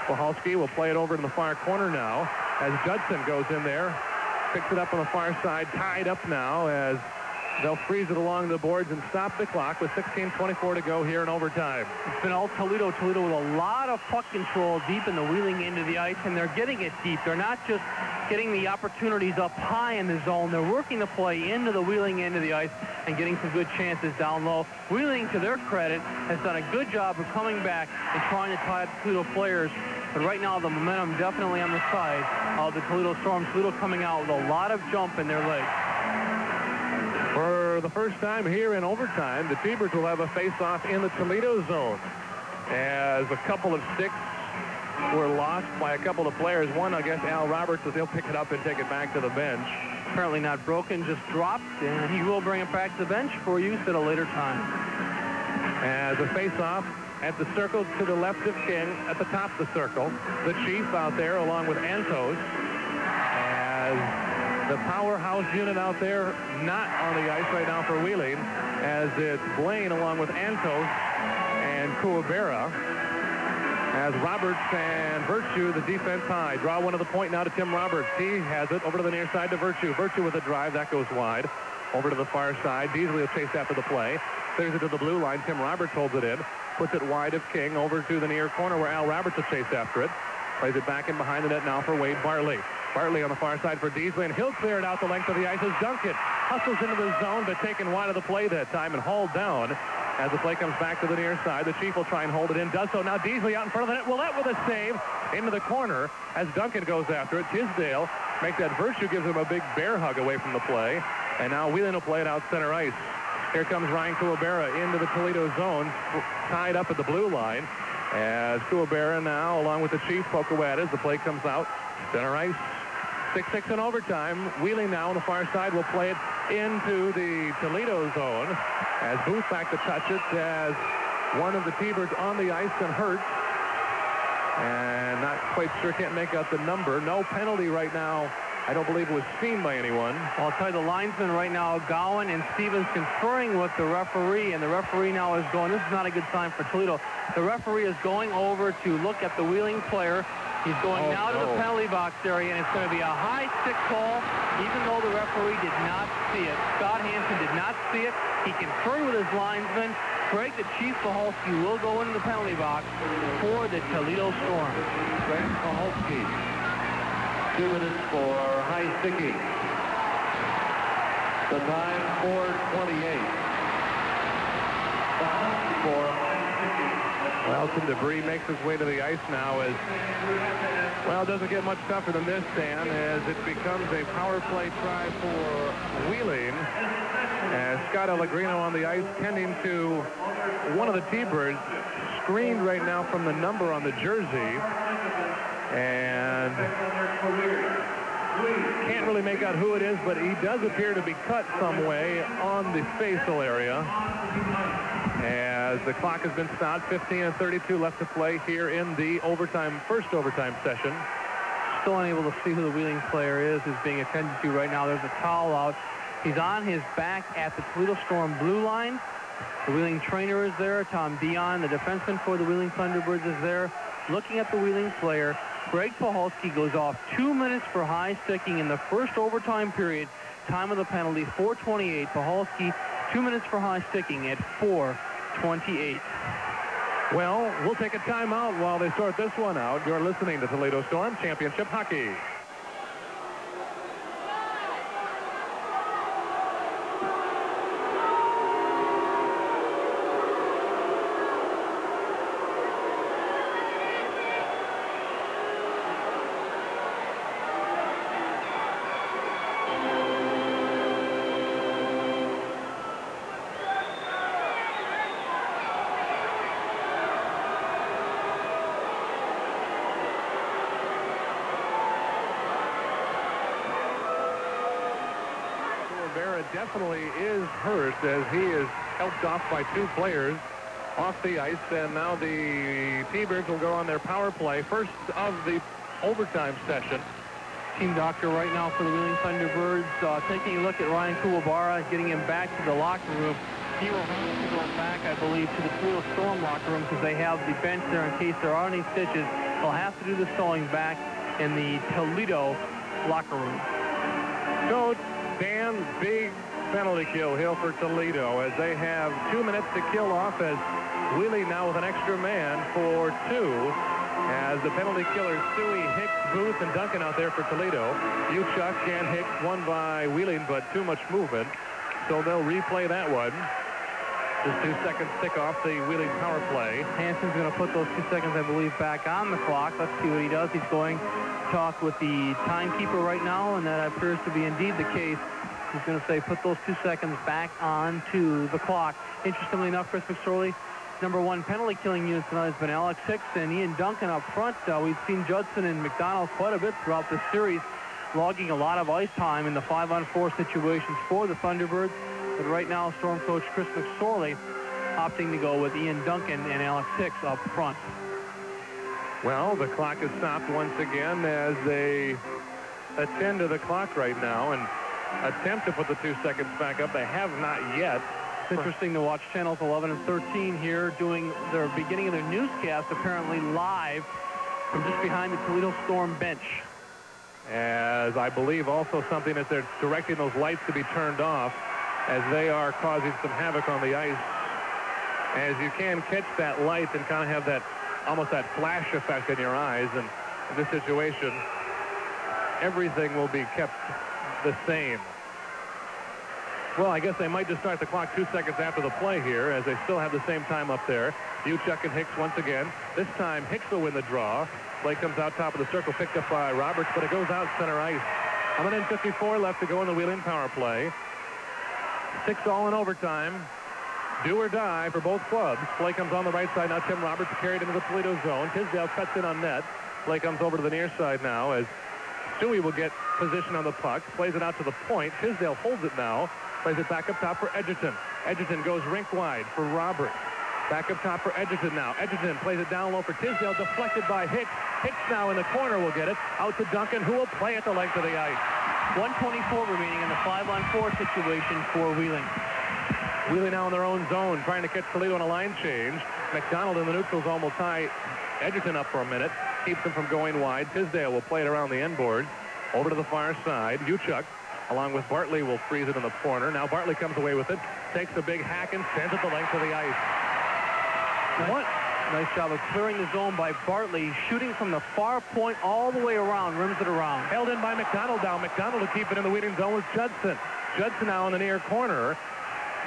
Wahalski will play it over to the far corner now as Judson goes in there. Picks it up on the far side, tied up now as they'll freeze it along the boards and stop the clock with 16:24 to go here in overtime. It's been all Toledo. Toledo with a lot of puck control deep in the Wheeling end of the ice, and they're getting it deep. They're not just getting the opportunities up high in the zone. They're working the play into the Wheeling end of the ice and getting some good chances down low. Wheeling, to their credit, has done a good job of coming back and trying to tie up Toledo players. But right now, the momentum definitely on the side of the Toledo Storm. Toledo coming out with a lot of jump in their legs. For the first time here in overtime, the T-Birds will have a face-off in the Toledo zone as a couple of sticks were lost by a couple of players. One, I guess, Al Roberts, so they'll pick it up and take it back to the bench. Apparently not broken, just dropped, and he will bring it back to the bench for use at a later time. As a face-off at the circle to the left of King, at the top of the circle, the Chief out there along with Antos. As the powerhouse unit out there not on the ice right now for Wheeling, as it's Blaine along with Antos and Kuwabera. As Roberts and Virtue, the defense high. Draw one to the point now to Tim Roberts. He has it over to the near side to Virtue. Virtue with a drive. That goes wide. Over to the far side. Beasley will chase after the play. Clears it to the blue line. Tim Roberts holds it in. Puts it wide of King over to the near corner where Al Roberts will chase after it. Plays it back in behind the net now for Wade Bartley. Bartley on the far side for Beasley, and he'll clear it out the length of the ice as Duncan hustles into the zone, but taken wide of the play that time and hauled down. As the play comes back to the near side, the Chief will try and hold it in. Does so now. Beasley out in front of the net. Willett with a save into the corner as Duncan goes after it. Tisdale makes that. Virtue, gives him a big bear hug away from the play. And now Wheeling will play it out center ice. Here comes Ryan Kuwabera into the Toledo zone, tied up at the blue line. As Kuwabera now, along with the Chief, poke away at it as the play comes out center ice. 6-6 in overtime. Wheeling now on the far side will play it into the Toledo zone as Booth back to touch it as one of the T-Birds on the ice and hurt. And not quite sure, can't make out the number. No penalty right now. I don't believe it was seen by anyone. Well, I'll tell you, the linesmen right now, Gowan and Stevens, conferring with the referee, and the referee now is going, this is not a good sign for Toledo. The referee is going over to look at the Wheeling player. He's going now to the penalty box area, and it's going to be a high stick call, even though the referee did not see it. Scott Hansen did not see it. He conferred with his linesman. Craig, the Chief Wahalski, will go into the penalty box for the Toledo Storm. Craig Wahalski, 2 minutes for high sticking. The time, 4:28. Foul for Well, some debris makes its way to the ice now as, well, it doesn't get much tougher than this, Dan, as it becomes a power play try for Wheeling. As Scott Pellegrino on the ice tending to one of the T-Birds, screened right now from the number on the jersey. And can't really make out who it is, but he does appear to be cut some way on the facial area. As the clock has been stopped, 15:32 left to play here in the first overtime session. Still unable to see who the Wheeling player is who's being attended to right now. There's a towel out. He's on his back at the Toledo Storm blue line. The Wheeling trainer is there. Tom Dion, the defenseman for the Wheeling Thunderbirds, is there looking at the Wheeling player. Greg Pahalski goes off 2 minutes for high sticking in the first overtime period. Time of the penalty, 4:28. Pahalski, 2 minutes for high sticking at 4:28. Well, we'll take a timeout while they sort this one out. You're listening to Toledo Storm Championship Hockey. Definitely is hurt as he is helped off by two players off the ice, and now the T-Birds will go on their power play, first of the overtime session. Team doctor right now for the Wheeling Thunderbirds, taking a look at Ryan Kuwabara, getting him back to the locker room. He will have to go back, I believe, to the Toledo Storm locker room because they have the bench there in case there are any stitches. They'll have to do the sewing back in the Toledo locker room. So Dan, big penalty kill here for Toledo as they have 2 minutes to kill off as Wheeling now with an extra man for two. As the penalty killers, Stewie, Hicks, Booth, and Duncan out there for Toledo. Uchuk and Hicks won by Wheeling, but too much movement. So they'll replay that one. Just 2 seconds tick off the Wheeling power play. Hansen's going to put those 2 seconds, I believe, back on the clock. Let's see what he does. He's going to talk with the timekeeper right now, and that appears to be indeed the case. He's going to say, put those 2 seconds back onto the clock. Interestingly enough, Chris McSorley, number one penalty killing unit tonight has been Alex Hicks and Ian Duncan up front. We've seen Judson and McDonald quite a bit throughout this series, logging a lot of ice time in the 5-on-4 situations for the Thunderbirds. But right now, Storm coach Chris McSorley opting to go with Ian Duncan and Alex Hicks up front. Well, the clock is stopped once again as they attend to the clock right now and attempt to put the 2 seconds back up. They have not yet. It's interesting to watch channels 11 and 13 here doing their beginning of their newscast apparently live from just behind the Toledo Storm bench. As I believe also something that they're directing those lights to be turned off as they are causing some havoc on the ice. As you can catch that light and kind of have that almost that flash effect in your eyes, and in this situation everything will be kept the same. Well, I guess they might just start the clock 2 seconds after the play here as they still have the same time up there. Uchuk and Hicks once again. This time Hicks will win the draw. Play comes out top of the circle, picked up by Roberts, but it goes out center ice. A minute and 54 left to go in the Wheeling power play. 6-all in overtime. Do or die for both clubs. Play comes on the right side. Now Tim Roberts carried into the Toledo zone. Tisdale cuts in on net. Play comes over to the near side now as Stewie will get position on the puck. Plays it out to the point. Tisdale holds it now. Plays it back up top for Edgerton. Edgerton goes rink wide for Roberts. Back up top for Edgerton now. Edgerton plays it down low for Tisdale. Deflected by Hicks. Hicks now in the corner will get it. Out to Duncan, who will play at the length of the ice. 1:24 remaining in the 5-on-4 situation for Wheeling. Wheeling now in their own zone, trying to catch Toledo on a line change. McDonald in the neutral zone will tie Edgerton up for a minute. Keeps him from going wide. Tisdale will play it around the end board. Over to the far side. Uchuk, along with Bartley, will freeze it in the corner. Now Bartley comes away with it. Takes a big hack and sends it the length of the ice. Nice job of clearing the zone by Bartley. Shooting from the far point all the way around. Rims it around. Held in by McDonald now. McDonald to keep it in the Wheeling zone with Judson. Judson now in the near corner.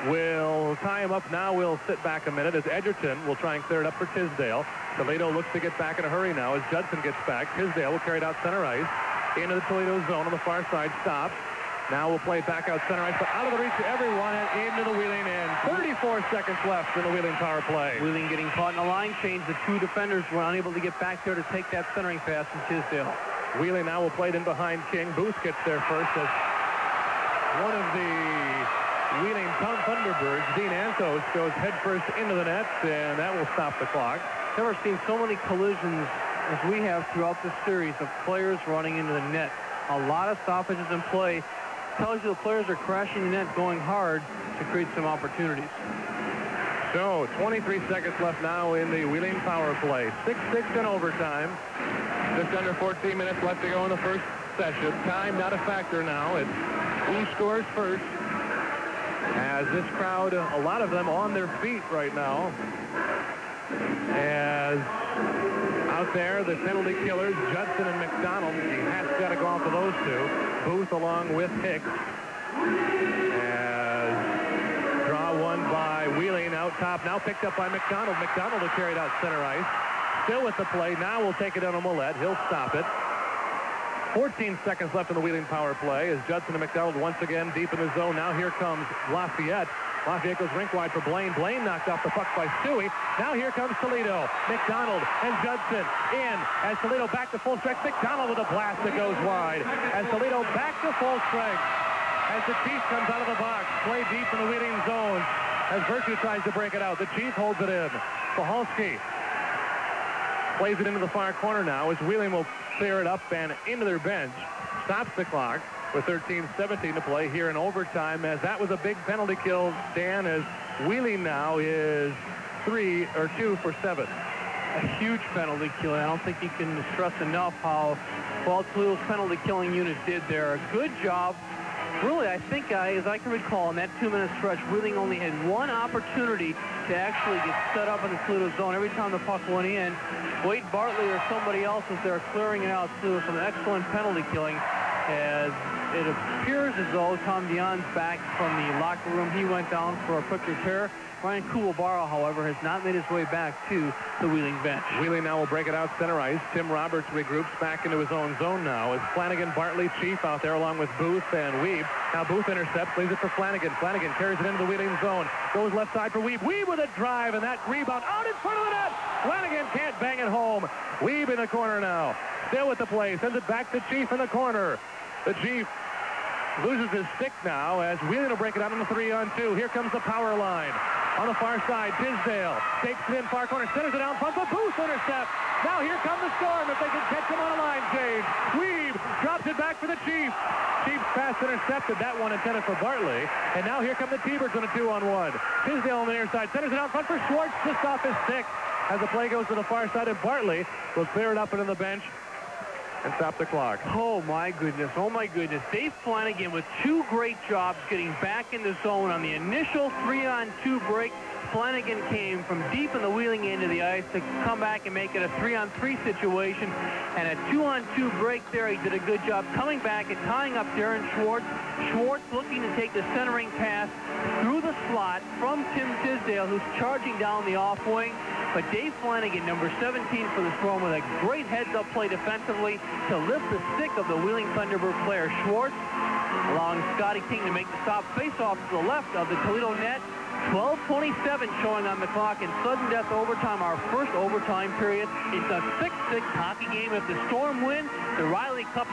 will tie him up now. We'll sit back a minute as Edgerton will try and clear it up for Tisdale. Toledo looks to get back in a hurry now as Judson gets back. Tisdale will carry it out center ice into the Toledo zone on the far side. Stops. Now we'll play back out center ice, but out of the reach of everyone and into the Wheeling end. 34 seconds left in the Wheeling power play. Wheeling getting caught in a line change. The two defenders were unable to get back there to take that centering pass from Tisdale. Wheeling now will play it in behind King. Booth gets there first as one of the Wheeling Thunderbirds, Dean Antos, goes headfirst into the net, and that will stop the clock. Never seen so many collisions as we have throughout this series of players running into the net. A lot of stoppages in play. Tells you the players are crashing the net, going hard to create some opportunities. So 23 seconds left now in the Wheeling power play. 6-6 in overtime. Just under 14 minutes left to go in the first session. Time not a factor now. It's who scores first. As this crowd, a lot of them on their feet right now. As out there, the penalty killers, Judson and McDonald. He has got to go off of those two. Booth along with Hicks. As draw one by Wheeling out top. Now picked up by McDonald. McDonald will carry it out center ice. Still with the play. Now we'll take it down to Millette. He'll stop it. 14 seconds left in the Wheeling power play as Judson and McDonald once again deep in the zone. Now here comes Lafayette. Lafayette goes rink wide for Blaine. Blaine knocked off the puck by Stewie. Now here comes Toledo. McDonald and Judson in as Toledo back to full strength. McDonald with a blast that goes wide as Toledo back to full strength. As the Chief comes out of the box, play deep in the Wheeling zone as Virtue tries to break it out. The Chief holds it in. Pahalski plays it into the far corner now as Wheeling will clear it up and into their bench. Stops the clock with 13:17 to play here in overtime, as that was a big penalty kill, Dan, as Wheeling now is 2 for 7. A huge penalty kill. I don't think you can stress enough how well Toledo's penalty killing unit did there. A good job. Really, I think, as I can recall, in that 2-minute stretch, Wheeling only had one opportunity to actually get set up in the Toledo zone. Every time the puck went in, Wade Bartley or somebody else was there clearing it out. Toledo, some excellent penalty killing. As it appears as though Tom Dion's back from the locker room. He went down for a quick repair. Ryan Kuwabara, however, has not made his way back to the Wheeling bench. Wheeling now will break it out center ice. Tim Roberts regroups back into his own zone now as Flanagan, Bartley, Chief out there along with Booth and Weeb. Now Booth intercepts, leaves it for Flanagan. Flanagan carries it into the Wheeling zone. Goes left side for Weeb. Weeb with a drive, and that rebound out in front of the net. Flanagan can't bang it home. Weeb in the corner now. Still with the play. Sends it back to Chief in the corner. The Chief loses his stick now as Wheeling will break it out on the 3-on-2. Here comes the power line. On the far side, Tisdale takes it in far corner, centers it out front, but Booth intercepts. Now here come the Storm if they can catch him on a line change. Weeb drops it back for the Chief. Chief's pass intercepted. That one intended for Bartley. And now here come the T-Birds on a 2-on-1. Tisdale on the near side, centers it out front for Schwartz, just off his stick. As the play goes to the far side, and Bartley will clear it up into the bench and stop the clock. Oh, my goodness. Oh, my goodness. Dave Flanagan with two great jobs getting back in the zone on the initial 3-on-2 break. Flanagan came from deep in the Wheeling end of the ice to come back and make it a 3-on-3 situation. And a 2-on-2 break there, he did a good job coming back and tying up Darren Schwartz. Schwartz looking to take the centering pass through the slot from Tim Tisdale, who's charging down the off wing. But Dave Flanagan, number 17 for the Storm, with a great heads-up play defensively to lift the stick of the Wheeling Thunderbird player Schwartz, allowing Scotty King to make the stop face-off to the left of the Toledo net. 12:27 showing on the clock in sudden death overtime, our first overtime period. It's a 6-6 hockey game. If the Storm win, the Riley Cup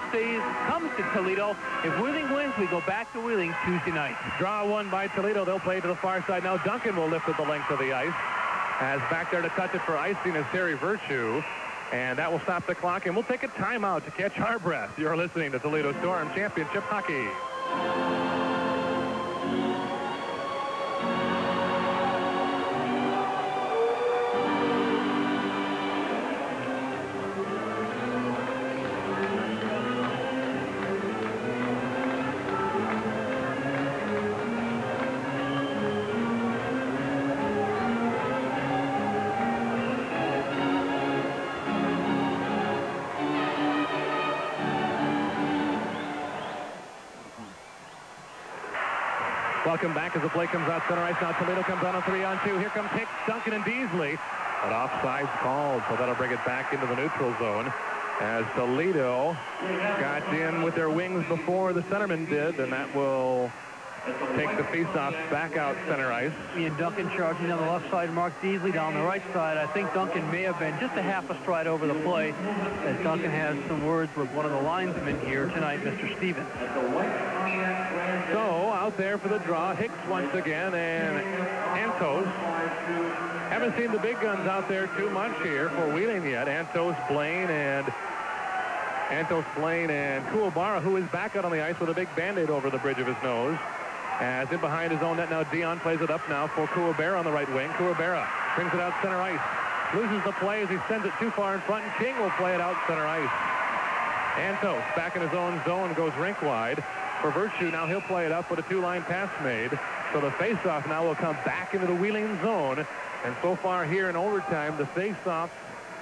comes to Toledo. If Wheeling wins, we go back to Wheeling Tuesday night. Draw one by Toledo. They'll play to the far side. Now Duncan will lift it the length of the ice. As back there to touch it for icing is Terry Virtue. And that will stop the clock, and we'll take a timeout to catch our breath. You're listening to Toledo Storm Championship Hockey. Welcome back as the play comes out center ice. Now Toledo comes on a 3-on-2. Here comes Hicks, Duncan, and Beasley. But offside's called, so that'll bring it back into the neutral zone. As Toledo got in with their wings before the centerman did, and that will take the faceoff back out center ice. And Duncan charging on the left side, Mark Beasley down the right side. I think Duncan may have been just a half a stride over the play, as Duncan has some words with one of the linesmen here tonight, Mr. Stevens. So out there for the draw, Hicks once again, and Antos. Haven't seen the big guns out there too much here for Wheeling yet. Antos, Blaine, and Kuwabara, who is back out on the ice with a big Band-Aid over the bridge of his nose. As in behind his own net now, Dion plays it up now for Kuwabara on the right wing. Kuwabara brings it out center ice. Loses the play as he sends it too far in front, and King will play it out center ice. Antos back in his own zone, goes rink wide. For Virtue, now he'll play it up with a two-line pass made. So the face-off now will come back into the Wheeling zone. And so far here in overtime, the face-offs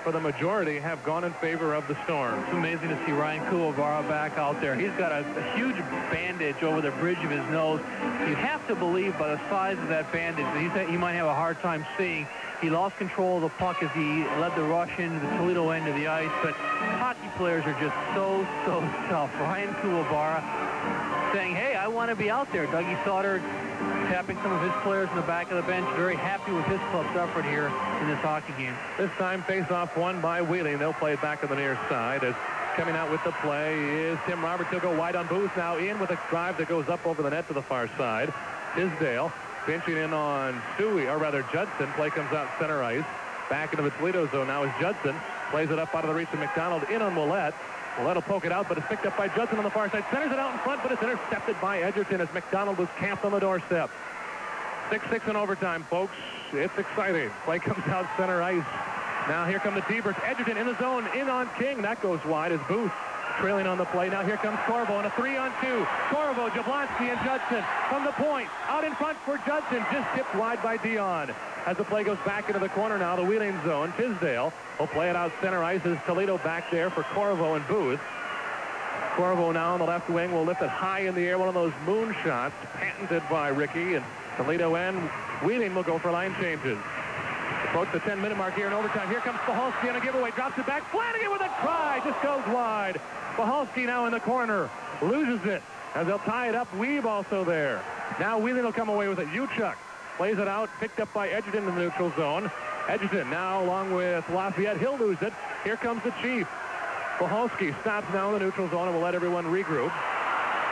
for the majority have gone in favor of the Storm. It's amazing to see Ryan Kuwabara back out there. He's got a huge bandage over the bridge of his nose. You have to believe by the size of that bandage that he might have a hard time seeing. He lost control of the puck as he led the rush into the Toledo end of the ice. But hockey players are just so tough. Ryan Kuwabara saying, hey, I want to be out there. Dougie Sauter tapping some of his players in the back of the bench. Very happy with his club's effort here in this hockey game. This time face-off won by Wheeling. They'll play it back on the near side. As coming out with the play is Tim Roberts. He'll go wide on Booth. Now in with a drive that goes up over the net to the far side. Tisdale pinching in on Stewie, or rather Judson. Play comes out center ice. Back into the Toledo zone now is Judson. Plays it up out of the reach of McDonald. In on Willett. Willett will poke it out, but it's picked up by Judson on the far side. Centers it out in front, but it's intercepted by Edgerton as McDonald was camped on the doorstep. 6-6 in overtime, folks. It's exciting. Play comes out center ice. Now here come the T-Birds. Edgerton in the zone, in on King. That goes wide as Booth trailing on the play. Now here comes Corvo on a 3-on-2. Corvo, Jablonski, and Judson from the point. Out in front for Judson. Just tipped wide by Dion. As the play goes back into the corner now, the Wheeling zone. Tisdale will play it out center ice as Toledo back there for Corvo and Booth. Corvo now on the left wing will lift it high in the air. One of those moon shots patented by Ricky. And Toledo and Wheeling will go for line changes. Approach the 10-minute mark here in overtime. Here comes Pahalski on a giveaway. Drops it back. Flanagan with a try. Just goes wide. Pahalski now in the corner. Loses it as they'll tie it up. Weave also there. Now Wheeling will come away with it. Uchuk plays it out. Picked up by Edgerton in the neutral zone. Edgerton now along with Lafayette. He'll lose it. Here comes the Chief. Pahalski stops now in the neutral zone and will let everyone regroup.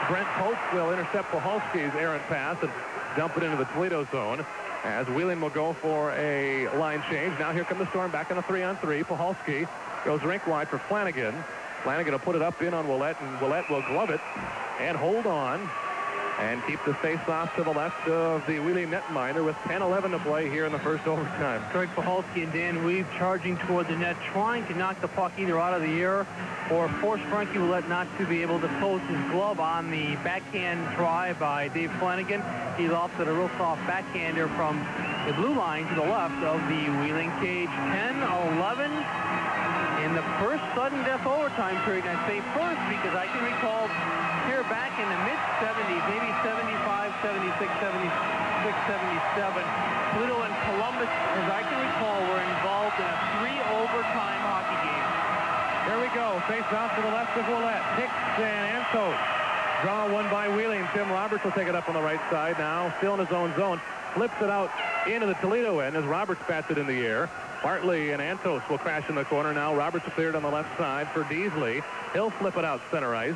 Brent Pope will intercept Pahalski's errant pass and dump it into the Toledo zone. As Wheeling will go for a line change. Now here come the Storm back on a 3-on-3. Pahalski goes rink wide for Flanagan. Flanagan will put it up in on Willett, and Willett will glove it and hold on and keep the face-off to the left of the Wheeling netminder with 10-11 to play here in the first overtime. Greg Pahalski and Dan Weave charging toward the net, trying to knock the puck either out of the air or force Frankie Willett not to be able to post his glove on the backhand try by Dave Flanagan. He lofted a real soft backhander from the blue line to the left of the Wheeling cage. 10-11 in the first sudden death overtime period. And I say first because I can recall here back in the mid-70s, maybe 75, 76, 76, 77, Toledo and Columbus, as I can recall, were involved in a 3-overtime hockey game. Here we go. Face off to the left of Willett. Hicks and Antos. Draw one by Wheeling. Tim Roberts will take it up on the right side now. Still in his own zone. Flips it out into the Toledo end as Roberts bats it in the air. Bartley and Antos will crash in the corner now. Roberts cleared on the left side for Beasley. He'll flip it out center ice.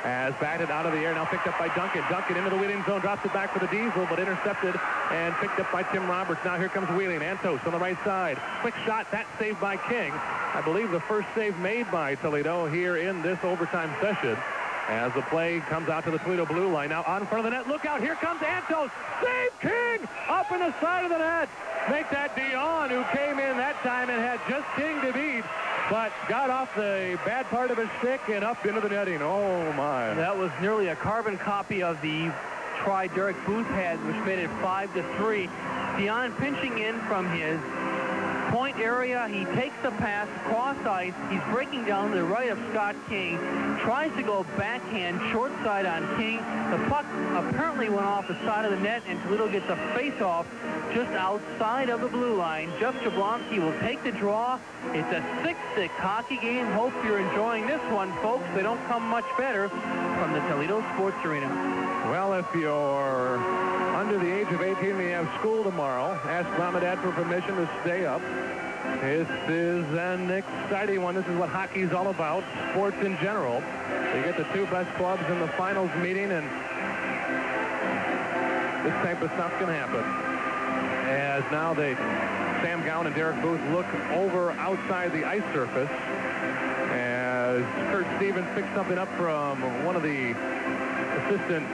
As batted out of the air, now picked up by Duncan. Duncan into the Wheeling zone, drops it back for the Diesel, but intercepted and picked up by Tim Roberts. Now here comes Wheeling. Antos on the right side. Quick shot, that saved by King. I believe the first save made by Toledo here in this overtime session. As the play comes out to the Toledo blue line. Now on front of the net, look out, here comes Antos. Save King up in the side of the net. Make that Dion, who came in that time and had just King to beat, but got off the bad part of his stick and up into the netting. Oh, my. That was nearly a carbon copy of the try Derek Booth had, which made it 5-3. Dion pinching in from his point area. He takes the pass, cross ice. He's breaking down to the right of Scott King. Tries to go backhand, short side on King. The puck apparently went off the side of the net, and Toledo gets a face-off just outside of the blue line. Jeff Jablonski will take the draw. It's a 6-6 hockey game. Hope you're enjoying this one, folks. They don't come much better from the Toledo Sports Arena. Well, if you're under the age of 18 and you have school tomorrow, ask mom and dad for permission to stay up. This is an exciting one. This is what hockey's all about, sports in general. You get the two best clubs in the finals meeting, and this type of stuff can happen. As now Sam Gowan and Derek Booth look over outside the ice surface as Kurt Stevens picks something up from one of the assistant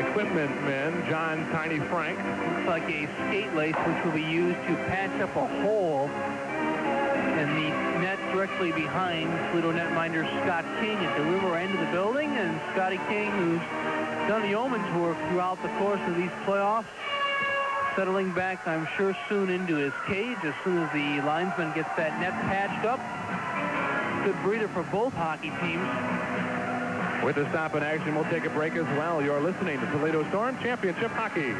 equipment men, John Tiny Frank. Looks like a skate lace which will be used to patch up a hole in the net directly behind Toledo netminder Scott King at the river end of the building. And Scotty King, who's done yeoman's work throughout the course of these playoffs, settling back, I'm sure, soon into his cage as soon as the linesman gets that net patched up. Good breather for both hockey teams. With the stop in action, we'll take a break as well. You're listening to Toledo Storm Championship Hockey.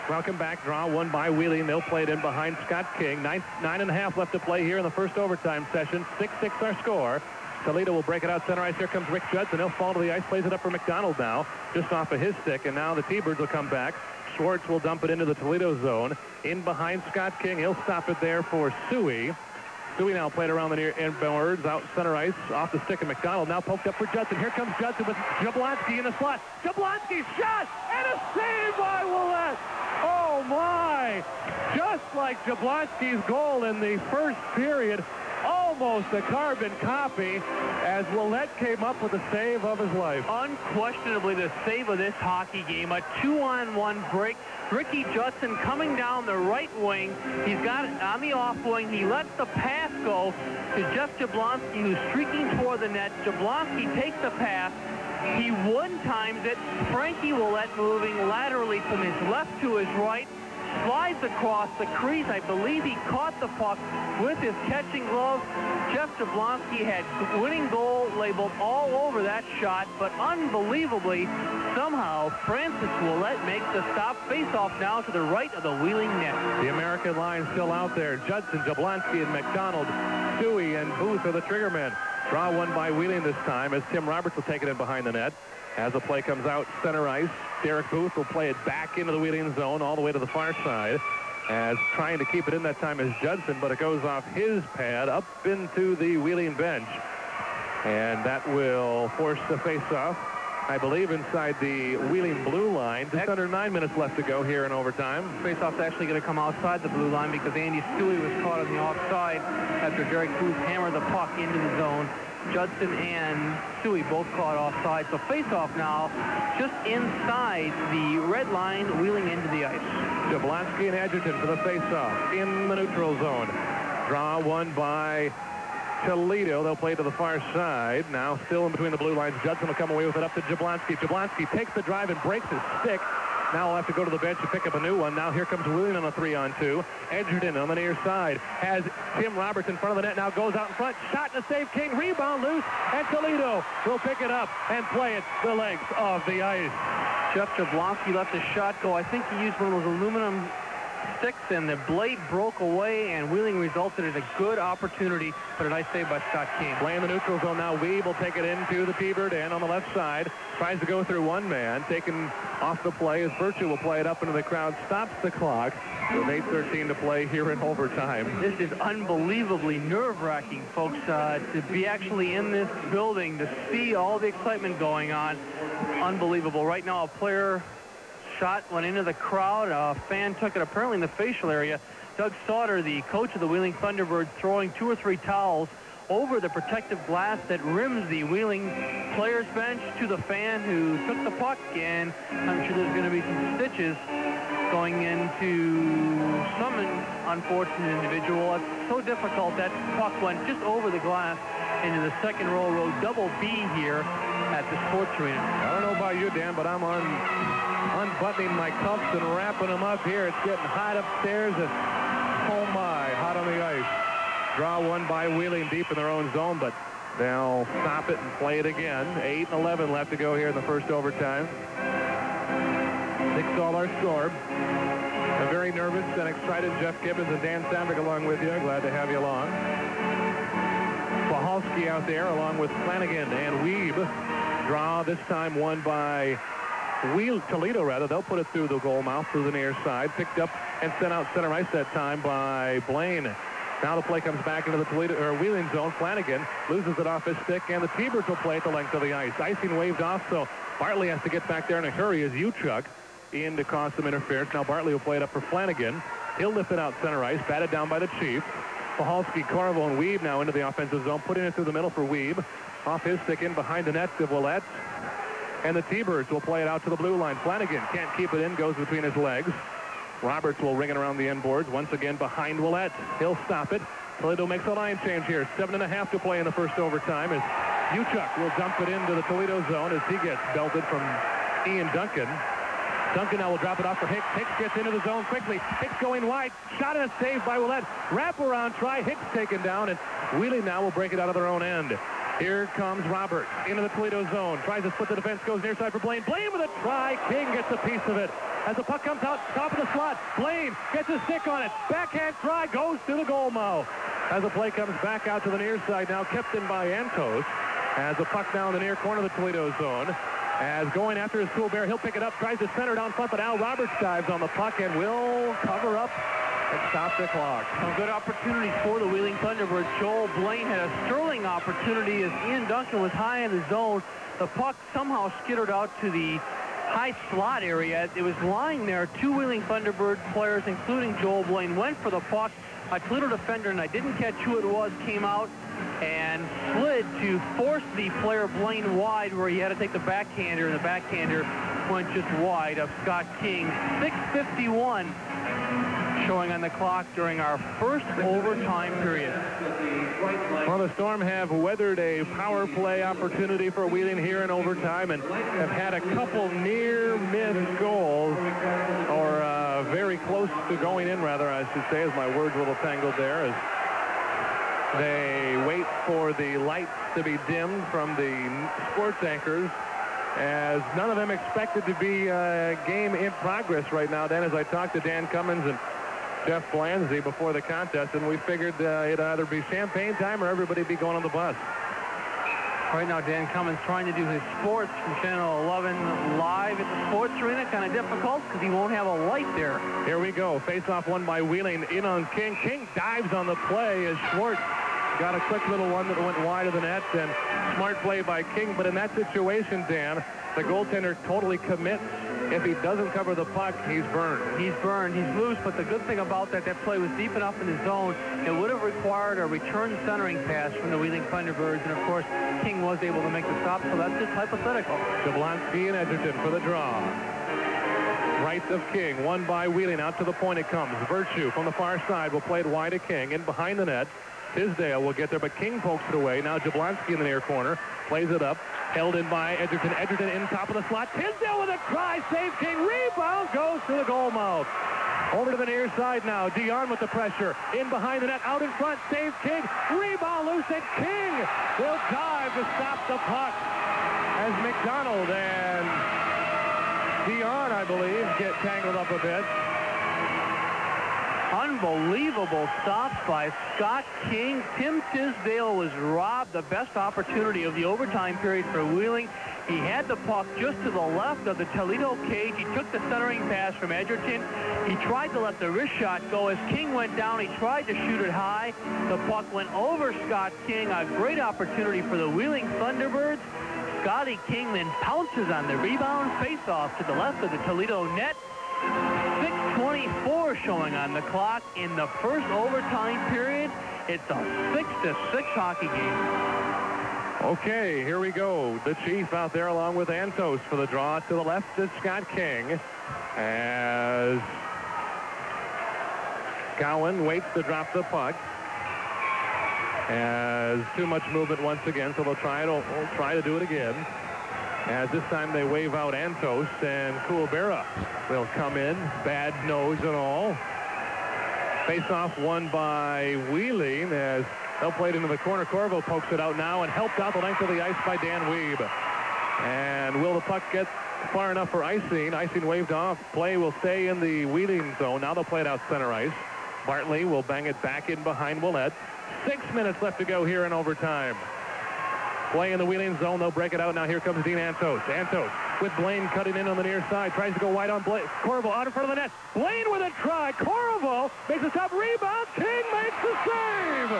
Welcome back. Draw won by Wheeling. They'll play it in behind Scott King. 9.5 left to play here in the first overtime session. 6-6 our score. Toledo will break it out center ice. Here comes Rick Judson. He'll fall to the ice, plays it up for McDonald now, just off of his stick. And now the T-Birds will come back. Schwartz will dump it into the Toledo zone. In behind Scott King. He'll stop it there for Suey. Suey now played around the near end boards, out center ice, off the stick of McDonald. Now poked up for Judson. Here comes Judson with Jablonski in the slot. Jablonski shot and a save by Willett. Oh my! Just like Jablonski's goal in the first period, almost a carbon copy as Willett came up with the save of his life. Unquestionably the save of this hockey game. A 2-on-1 break. Ricky Judson coming down the right wing. He's got it on the off wing. He lets the pass go to Jeff Jablonski, who's streaking toward the net. Jablonski takes the pass. He one-times it. Frankie Willett moving laterally from his left to his right. Slides across the crease. I believe he caught the puck with his catching glove. Jeff Jablonski had winning goal labeled all over that shot, but unbelievably, somehow Francis Willett makes the stop. Face-off now to the right of the Wheeling net. The American line still out there. Judson, Jablonski, and McDonald. Suey and Booth are the triggermen. Draw one by Wheeling this time as Tim Roberts will take it in behind the net. As the play comes out center ice, Derek Booth will play it back into the Wheeling zone all the way to the far side. As trying to keep it in that time is Judson, but it goes off his pad up into the Wheeling bench. And that will force the face-off, I believe, inside the Wheeling blue line. Just under 9 minutes left to go here in overtime. Face-off's actually going to come outside the blue line because Andy Stewie was caught on the offside after Derek Booth hammered the puck into the zone. Judson and Stewie both caught offside. So face-off now just inside the red line, Wheeling into the ice. Jablonski and Edgerton for the face-off in the neutral zone. Draw one by Toledo. They'll play to the far side. Now still in between the blue lines. Judson will come away with it up to Jablonski. Jablonski takes the drive and breaks his stick. Now we'll have to go to the bench to pick up a new one. Now here comes Wheeling on a 3-on-2. Edgerton on the near side has Tim Roberts in front of the net. Now goes out in front. Shot and a save. King rebound loose. And Toledo will pick it up and play it the legs of the ice. Jeff Jablonski let the shot go. I think he used one of those aluminum sticks, and the blade broke away, and Wheeling resulted in a good opportunity, but a nice save by Scott King. Playing the neutral zone now. Weeb will take it into the T-Bird and on the left side. Tries to go through one man. Taken off the play as Virtue will play it up into the crowd. Stops the clock with 8:13 to play here in overtime. This is unbelievably nerve-wracking, folks, to be actually in this building, to see all the excitement going on. Unbelievable. Right now, a player shot went into the crowd. A fan took it apparently in the facial area. Doug Sauter, the coach of the Wheeling Thunderbirds, throwing 2 or 3 towels over the protective glass that rims the Wheeling players bench to the fan who took the puck, and I'm sure there's going to be some stitches going into some unfortunate individual. It's so difficult. That puck went just over the glass into the second row double B here at the sports arena. I don't know about you, Dan, but I'm unbuttoning my cuffs and wrapping them up here. It's getting hot upstairs, and oh my, hot on the ice. Draw one by Wheeling deep in their own zone, but they'll stop it and play it again. 8:11 left to go here in the first overtime. 6-all our score. A very nervous and excited Jeff Gibbons and Dan Sandvik along with you. Glad to have you along. Pahalski out there along with Flanagan and Weeb. Draw this time won by Toledo, rather. They'll put it through the goal mouth through the near side. Picked up and sent out center ice that time by Blaine. Now the play comes back into the Wheeling zone. Flanagan loses it off his stick, and the T-Birds will play at the length of the ice. Icing waved off, so Bartley has to get back there in a hurry as Uchuk in to cause some interference. Now Bartley will play it up for Flanagan. He'll lift it out center ice, batted down by the Chief. Pahalski, Corvo, and Weeb now into the offensive zone, putting it through the middle for Weeb. Off his stick in behind the net to Willett. And the T-Birds will play it out to the blue line. Flanagan can't keep it in, goes between his legs. Roberts will ring it around the end boards. Once again behind Willett. He'll stop it. Toledo makes a line change here. 7.5 to play in the first overtime as Uchuk will dump it into the Toledo zone as he gets belted from Ian Duncan. Duncan now will drop it off for Hicks. Hicks gets into the zone quickly. Hicks going wide. Shot and a save by Willett. Wraparound try. Hicks taken down, and Wheeling now will break it out of their own end. Here comes Roberts into the Toledo zone. Tries to split the defense. Goes near side for Blaine. Blaine with a try. King gets a piece of it. As the puck comes out, top of the slot, Blaine gets his stick on it. Backhand try, goes to the goal mouth. As the play comes back out to the near side, now kept in by Antos. As the puck down the near corner of the Toledo zone. As going after his Cool Bear, he'll pick it up, tries to center down front, but Al Roberts dives on the puck and will cover up and stop the clock. Some good opportunities for the Wheeling Thunderbirds. Joel Blaine had a sterling opportunity as Ian Duncan was high in the zone. The puck somehow skittered out to the high slot area. It was lying there. 2 Wheeling Thunderbird players, including Joel Blaine, went for the puck. A Toledo defender, and I didn't catch who it was, came out and slid to force the player Blaine wide, where he had to take the backhander, and the backhander went just wide of Scott King. 6:51 showing on the clock during our first overtime period. Well, the Storm have weathered a power play opportunity for Wheeling here in overtime and have had a couple near-miss goals, or very close to going in, rather, I should say, as my words a little tangled there, as they wait for the lights to be dimmed from the sports anchors, as none of them expected to be a game in progress right now. Then, as I talked to Dan Cummins and Jeff Blanzy before the contest, and we figured it'd either be champagne time or everybody be going on the bus. Right now, Dan Cummins trying to do his sports from Channel 11 live at the sports arena. Kind of difficult because he won't have a light there. Here we go. Face-off won by Wheeling in on King. King dives on the play as Schwartz got a quick little one that went wide of the net, and smart play by King. But in that situation, Dan, the goaltender totally commits. If he doesn't cover the puck, he's burned. He's burned. He's loose. But the good thing about that play was deep enough in the zone. It would have required a return centering pass from the Wheeling Thunderbirds. And, of course, King was able to make the stop. So that's just hypothetical. Jablonski and Edgerton for the draw. Right of King. Won by Wheeling. Out to the point it comes. Virtue from the far side will play it wide to King. In behind the net. Tisdale will get there, but King pokes it away. Now Jablonski in the near corner. Plays it up. Held in by Edgerton. Edgerton in top of the slot. Tisdale with a try. Save King. Rebound goes to the goal mouth. Over to the near side now. Dion with the pressure. In behind the net. Out in front. Save King. Rebound loose, and King will dive to stop the puck. As McDonald and Dion, I believe, get tangled up a bit. Unbelievable stops by Scott King. Tim Tisdale was robbed the best opportunity of the overtime period for Wheeling. He had the puck just to the left of the Toledo cage. He took the centering pass from Edgerton. He tried to let the wrist shot go. As King went down, he tried to shoot it high. The puck went over Scott King. A great opportunity for the Wheeling Thunderbirds. Scotty King then pounces on the rebound face-off to the left of the Toledo net. 6:24 showing on the clock in the first overtime period. It's a 6-6 hockey game. Okay, here we go. The Chief out there along with Antos for the draw. To the left is Scott King as Cowan waits to drop the puck. As too much movement once again, so they'll try to do it again. As this time they wave out Antos, and Kuwabera will come in, bad nose and all. Face-off won by Wheeling as they'll play it into the corner. Corvo pokes it out now and helped out the length of the ice by Dan Wiebe. And will the puck get far enough for icing? Icing waved off. Play will stay in the Wheeling zone. Now they'll play it out center ice. Bartley will bang it back in behind Willett. 6 minutes left to go here in overtime. Play in the Wheeling zone. They'll break it out. Now here comes Dean Antos. Antos with Blaine cutting in on the near side. Tries to go wide on Blaine. Corvo out in front of the net. Blaine with a try. Corvo makes a stop. Rebound. King makes the save.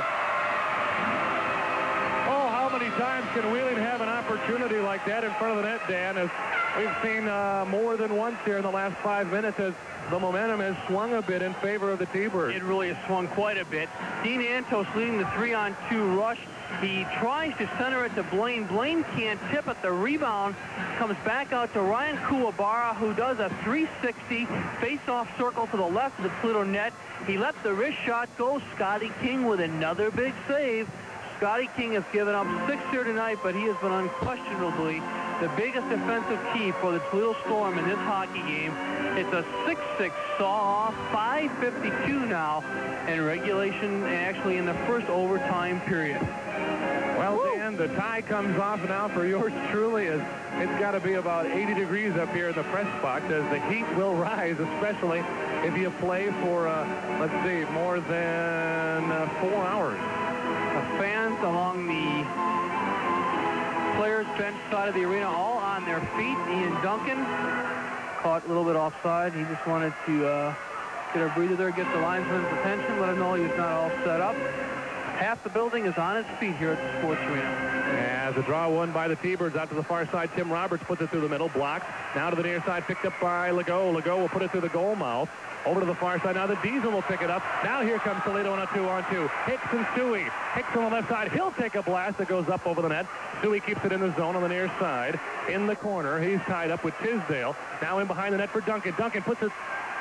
Oh, how many times can Wheeling have an opportunity like that in front of the net, Dan? As we've seen more than once here in the last 5 minutes as the momentum has swung a bit in favor of the T-Birds. It really has swung quite a bit. Dean Antos leading the 3-on-2 rush. He tries to center it to Blaine. Blaine can't tip it. The rebound comes back out to Ryan Kuwabara, who does a 360 face-off circle to the left of the Toledo net. He let the wrist shot go. Scotty King with another big save. Scotty King has given up 6 here tonight, but he has been unquestionably the biggest defensive key for the Toledo Storm in this hockey game. It's a 6-6 saw-off, 5:52 now in regulation, actually in the first overtime period. Well, Dan, the tie comes off now for yours truly as it's got to be about 80 degrees up here in the press box as the heat will rise, especially if you play for, let's see, more than 4 hours. The fans along the players' bench side of the arena all on their feet. Ian Duncan caught a little bit offside. He just wanted to get a breather there, get the linesman's attention, let him know he was not all set up. Half the building is on its feet here at the sports arena. As a draw won by the T-Birds out to the far side, Tim Roberts puts it through the middle, blocked. Now to the near side, picked up by Legault. Legault will put it through the goal mouth. Over to the far side. Now the Diesel will pick it up. Now here comes Toledo on a 2-on-2. Hicks and Stewie. Hicks on the left side. He'll take a blast that goes up over the net. Stewie keeps it in the zone on the near side. In the corner, he's tied up with Tisdale. Now in behind the net for Duncan. Duncan puts it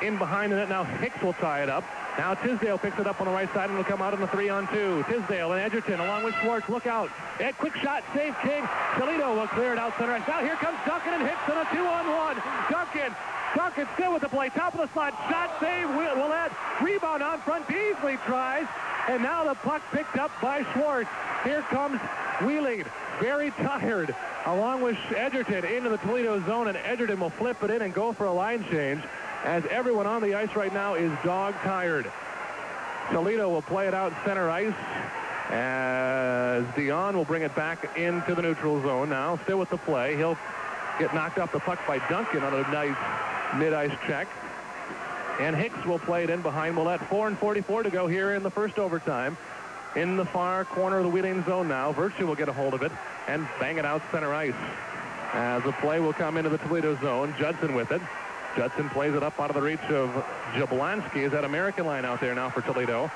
in behind the net. Now Hicks will tie it up. Now Tisdale picks it up on the right side and will come out in the 3-on-2. Tisdale and Edgerton along with Schwartz. Look out. A quick shot. Save King. Toledo will clear it out center. Now here comes Duncan and Hicks on a 2-on-1. Duncan still with the play. Top of the slot. Shot save. Willett. Rebound on front. Beasley tries. And now the puck picked up by Schwartz. Here comes Wheeling. Very tired. Along with Edgerton into the Toledo zone. And Edgerton will flip it in and go for a line change. As everyone on the ice right now is dog-tired. Toledo will play it out center ice as Dion will bring it back into the neutral zone now. Still with the play. He'll get knocked off the puck by Duncan on a nice mid-ice check. And Hicks will play it in behind Willett. 4:44 to go here in the first overtime. In the far corner of the Wheeling zone now. Virtue will get a hold of it and bang it out center ice. As the play will come into the Toledo zone. Judson with it. Judson plays it up out of the reach of Jablonski. Is that American line out there now for Toledo?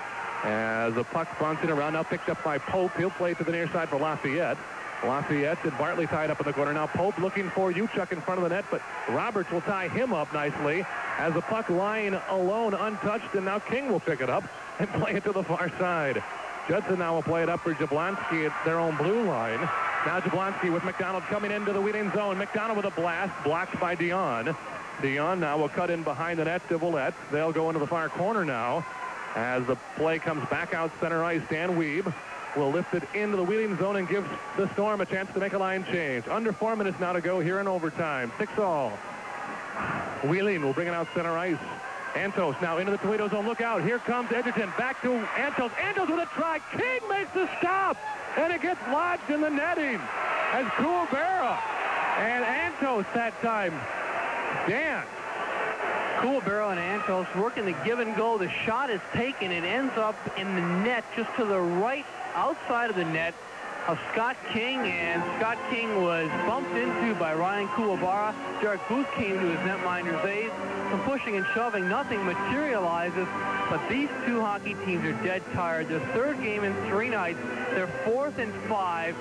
As the puck bouncing around, now picked up by Pope. He'll play to the near side for Lafayette. Lafayette and Bartley tied up in the corner. Now Pope looking for Uchuk in front of the net, but Roberts will tie him up nicely as the puck lying alone, untouched, and now King will pick it up and play it to the far side. Judson now will play it up for Jablonski at their own blue line. Now Jablonski with McDonald coming into the Wheeling zone. McDonald with a blast, blocked by Dion. Dion now will cut in behind the net to Willett. They'll go into the far corner now as the play comes back out center ice. Dan Wiebe will lift it into the Wheeling zone and gives the Storm a chance to make a line change. Under 4 minutes now to go here in overtime. 6-all. Wheeling will bring it out center ice. Antos now into the Toledo zone. Look out. Here comes Edgerton. Back to Antos. Antos with a try. King makes the stop. And it gets lodged in the netting as Kuwabara and Antos that time. Dan. Kuwabara and Antos working the give and go. The shot is taken. It ends up in the net just to the right outside of the net. of Scott King, and Scott King was bumped into by Ryan Kuwabara. Derek Booth came to his netminder's aid. Some pushing and shoving, nothing materializes, but these two hockey teams are dead tired. Their third game in 3 nights. They're 4th and 5.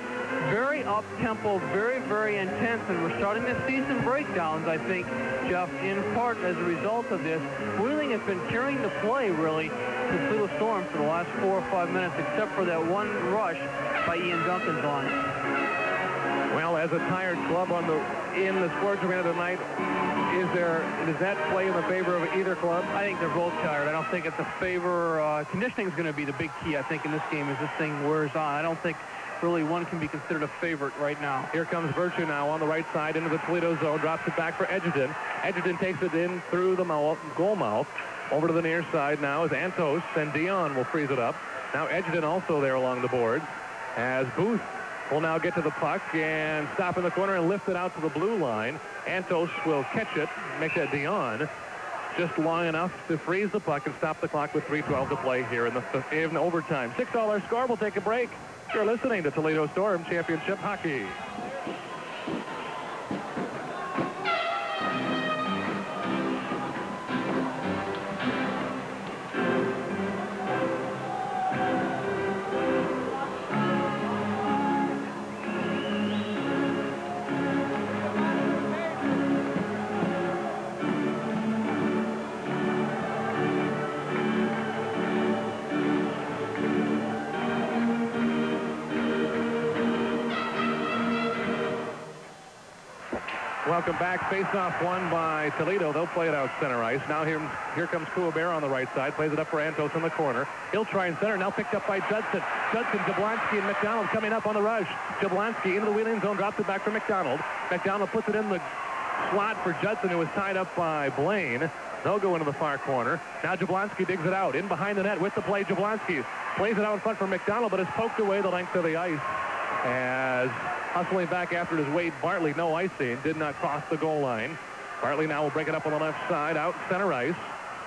Very up-tempo, very, very intense, and we're starting to see some breakdowns, I think, Jeff, in part as a result of this. Wheeling has been carrying the play, really, to Toledo Storm for the last 4 or 5 minutes, except for that one rush by Ian Duncan's line. Well, as a tired club in the sports arena tonight, does that play in the favor of either club? I think they're both tired. I don't think it's a favor. Conditioning is going to be the big key, I think, in this game as this thing wears on. I don't think really one can be considered a favorite right now. Here comes Virtue now on the right side into the Toledo zone, drops it back for Edgerton. Edgerton takes it in through the goal mouth. Over to the near side now is Antos, and Dion will freeze it up. Now Edgerton also there along the boards, as Booth will now get to the puck and stop in the corner and lift it out to the blue line. Antos will catch it, make that Dion just long enough to freeze the puck and stop the clock with 3:12 to play here in overtime. $6 score. We'll take a break. You're listening to Toledo Storm Championship Hockey. Welcome back. Face-off won by Toledo. They'll play it out center ice. Now here comes Kuwabara on the right side. Plays it up for Antos in the corner. He'll try and center. Now picked up by Judson. Judson, Jablonski, and McDonald coming up on the rush. Jablonski into the wheeling zone. Drops it back for McDonald. McDonald puts it in the slot for Judson, who was tied up by Blaine. They'll go into the far corner. Now Jablonski digs it out. In behind the net with the play. Jablonski plays it out in front for McDonald, but is poked away the length of the ice. As hustling back after it is Wade Bartley. No icing. Did not cross the goal line. Bartley now will break it up on the left side. Out center ice.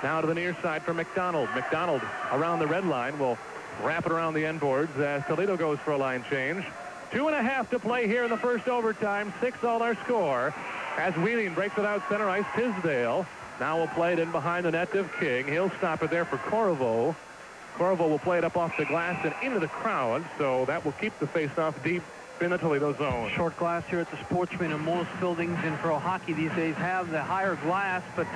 Now to the near side for McDonald. McDonald around the red line will wrap it around the end boards as Toledo goes for a line change. 2.5 to play here in the first overtime. $6 score as Wheeling breaks it out center ice. Tisdale now will play it in behind the net of King. He'll stop it there for Corvo. Corvo will play it up off the glass and into the crowd, so that will keep the face-off deep in the Toledo zone. Short glass here at the Sportsman, and most buildings in pro hockey these days have the higher glass, but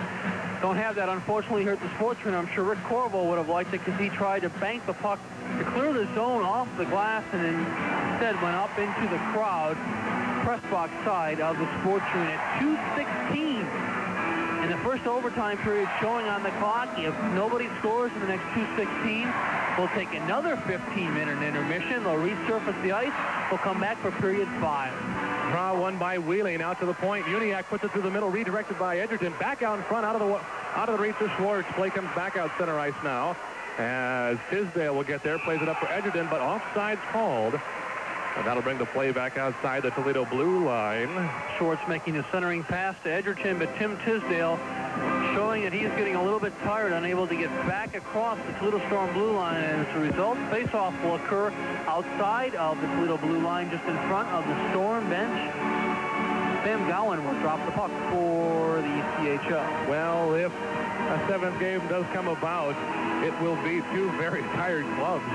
don't have that, unfortunately, here at the Sportsman. I'm sure Rick Corvo would have liked it because he tried to bank the puck to clear the zone off the glass and instead went up into the crowd, press box side of the Sportsman at 2:16. In the first overtime period showing on the clock. If nobody scores in the next 2:16, we'll take another 15-minute intermission. They'll resurface the ice. We'll come back for period 5. Draw one by Wheeling out to the point. Uniac puts it through the middle, redirected by Edgerton. Back out in front, out of the reach of Schwartz. Play comes back out center ice now as Tisdale will get there. Plays it up for Edgerton, but offside's called. And that'll bring the play back outside the Toledo blue line. Schwartz making a centering pass to Edgerton, but Tim Tisdale showing that he's getting a little bit tired, unable to get back across the Toledo Storm blue line. And as a result, face-off will occur outside of the Toledo blue line, just in front of the Storm bench. Sam Gowan will drop the puck for the ECHL. Well, if a 7th game does come about, it will be two very tired clubs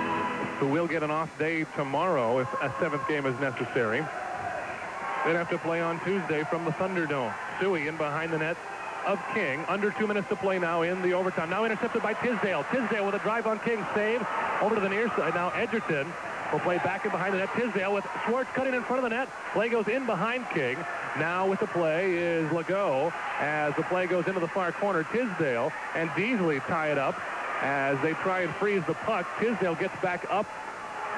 who will get an off day tomorrow if a 7th game is necessary. They'd have to play on Tuesday from the Thunderdome. Suey in behind the net of King. Under 2 minutes to play now in the overtime. Now intercepted by Tisdale. Tisdale with a drive on King. Save over to the near side. Now Edgerton will play back in behind the net. Tisdale with Schwartz cutting in front of the net. Play goes in behind King. Now with the play is Legault as the play goes into the far corner. Tisdale and Beasley tie it up as they try and freeze the puck. Tisdale gets back up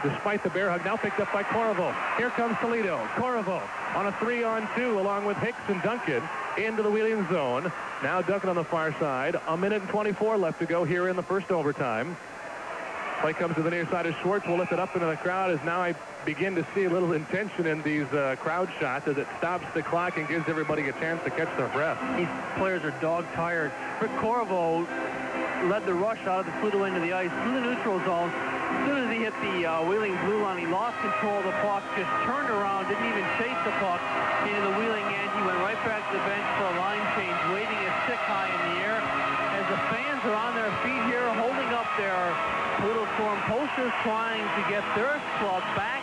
despite the bear hug. Now picked up by Corvo. Here comes Toledo. Corvo on a 3-on-2 along with Hicks and Duncan into the Wheeling zone. Now Duncan on the far side. 1:24 left to go here in the first overtime. Play comes to the near side of Schwartz. Will lift it up into the crowd as now I begin to see a little intention in these crowd shots as it stops the clock and gives everybody a chance to catch their breath. These players are dog-tired. Rick Corvo led the rush out of the Toledo end of the ice through the neutral zone, As soon as he hit the Wheeling blue line, he lost control of the puck, just turned around, didn't even chase the puck into the Wheeling end. He went right back to the bench for a line change, waving his stick high in the air. As the fans are on their feet here, holding up their Toledo Storm posters, trying to get their club back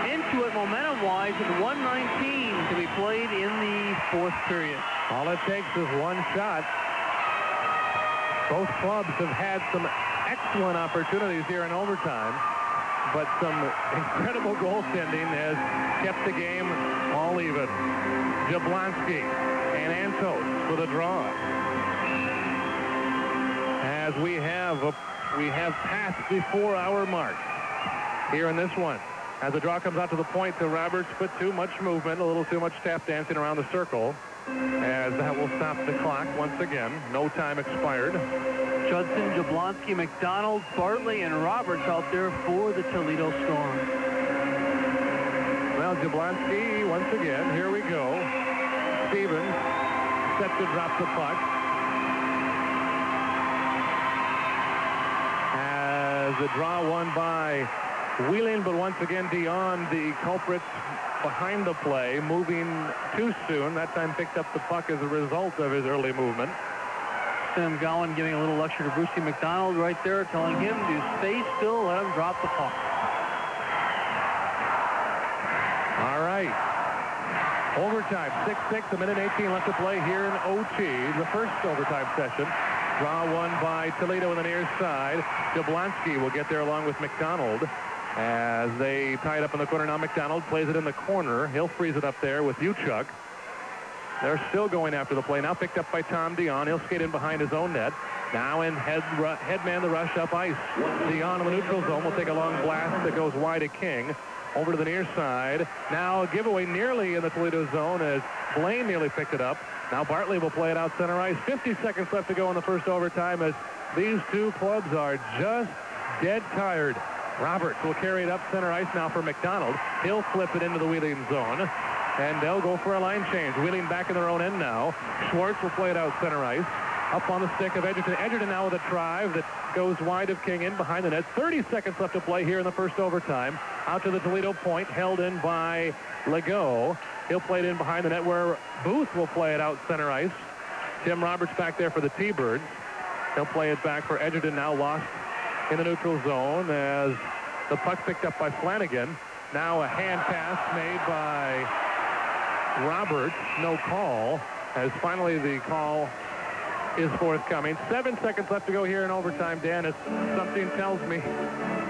into it momentum-wise, with 1:19 to be played in the fourth period. All it takes is one shot. Both clubs have had some excellent opportunities here in overtime, but some incredible goaltending has kept the game all even. Jablonski and Antos for the draw. As we have passed the 4-hour mark here in this one. As the draw comes out to the point to Roberts, but too much movement, a little too much tap dancing around the circle. As that will stop the clock once again. No time expired. Judson, Jablonski, McDonald, Bartley, and Roberts out there for the Toledo Storm. Well, Jablonski once again. Here we go. Stevens set to drop the puck. As the draw won by Wheeling, but once again Dion, the culprit behind the play, moving too soon. That time picked up the puck as a result of his early movement. Sam Gowan giving a little lecture to Brucey McDonald right there, telling him to stay still, let him drop the puck. All right. Overtime, 6-6, a minute 18 left to play here in OT, the first overtime session. Draw won by Toledo on the near side. Jablonski will get there along with McDonald. As they tie it up in the corner now, McDonald plays it in the corner. He'll freeze it up there with Uchuk. They're still going after the play. Now picked up by Tom Dion. He'll skate in behind his own net. Now in headman the rush up ice. Dion in the neutral zone will take a long blast that goes wide to King. Over to the near side. Now a giveaway nearly in the Toledo zone as Blaine nearly picked it up. Now Bartley will play it out center ice. 50 seconds left to go in the first overtime as these two clubs are just dead tired. Roberts will carry it up center ice now for McDonald. He'll flip it into the Wheeling zone. And they'll go for a line change. Wheeling back in their own end now. Schwartz will play it out center ice. Up on the stick of Edgerton. Edgerton now with a drive that goes wide of King in behind the net. 30 seconds left to play here in the first overtime. Out to the Toledo point. Held in by Legault. He'll play it in behind the net where Booth will play it out center ice. Tim Roberts back there for the T-Birds. He'll play it back for Edgerton, now lost in the neutral zone as the puck picked up by Flanagan. Now a hand pass made by Roberts. No call, as finally the call is forthcoming. 7 seconds left to go here in overtime. Dan, something tells me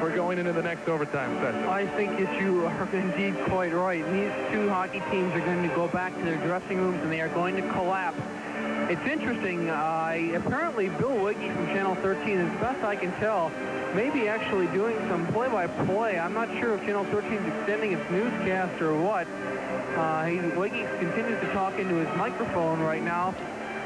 we're going into the next overtime session. I think that you are indeed quite right. These two hockey teams are going to go back to their dressing rooms and they are going to collapse. It's interesting. Apparently Bill Wiggy from Channel 13, as best I can tell, maybe actually doing some play-by-play. I'm not sure if Channel 13 is extending its newscast or what. Wiggy continues to talk into his microphone right now.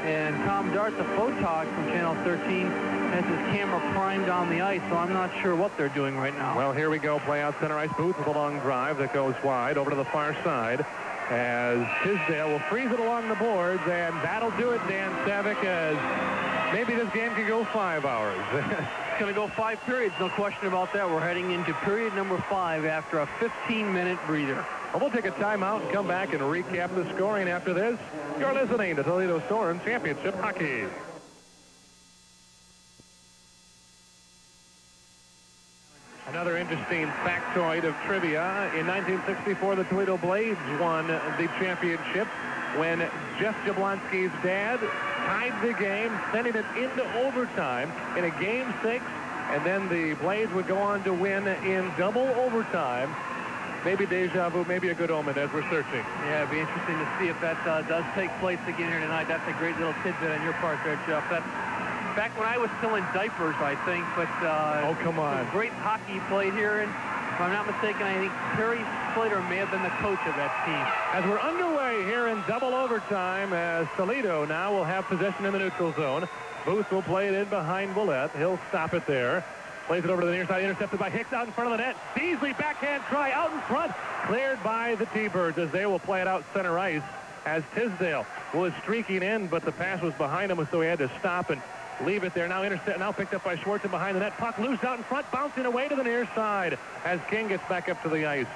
And Tom Dart, the photog from Channel 13, has his camera primed on the ice, so I'm not sure what they're doing right now. Well, here we go. Play out center ice. Booth with a long drive that goes wide over to the far side. As Tisdale will freeze it along the boards, and that'll do it, Dan Savick, as maybe this game could go 5 hours. It's going to go 5 periods, no question about that. We're heading into period number 5 after a 15-minute breather. Well, we'll take a timeout and come back and recap the scoring after this. You're listening to Toledo Storm Championship Hockey. Another interesting factoid of trivia. In 1964, the Toledo Blades won the championship when Jeff Jablonski's dad tied the game, sending it into overtime in a Game 6, and then the Blades would go on to win in double overtime. Maybe deja vu, maybe a good omen as we're searching. Yeah, it'd be interesting to see if that does take place again here tonight. That's a great little tidbit on your part there, Jeff. That's back when I was still in diapers, I think. But oh, come on. Some great hockey played here. And if I'm not mistaken, I think Terry Slater may have been the coach of that team. As we're underway here in double overtime, as Toledo now will have possession in the neutral zone. Booth will play it in behind Willett. He'll stop it there. Plays it over to the near side, intercepted by Hicks out in front of the net. Beasley backhand try out in front. Cleared by the T-Birds as they will play it out center ice as Tisdale was streaking in, but the pass was behind him, so he had to stop and leave it there. Now intercept. Now picked up by Schwartz and behind the net. Puck loose out in front, bouncing away to the near side as King gets back up to the ice.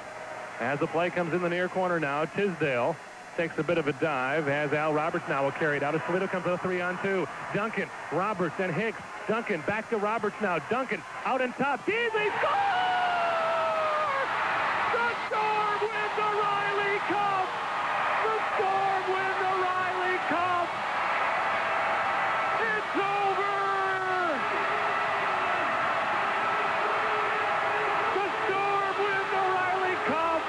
As the play comes in the near corner now, Tisdale takes a bit of a dive. As Al Roberts now will carry it out. As Toledo comes to a 3-on-2. Duncan, Roberts, and Hicks. Duncan back to Roberts now. Duncan out on top. Beasley scores! The Storm win the Riley Cup! The Storm win the Riley Cup! It's over! The Storm win the Riley Cup!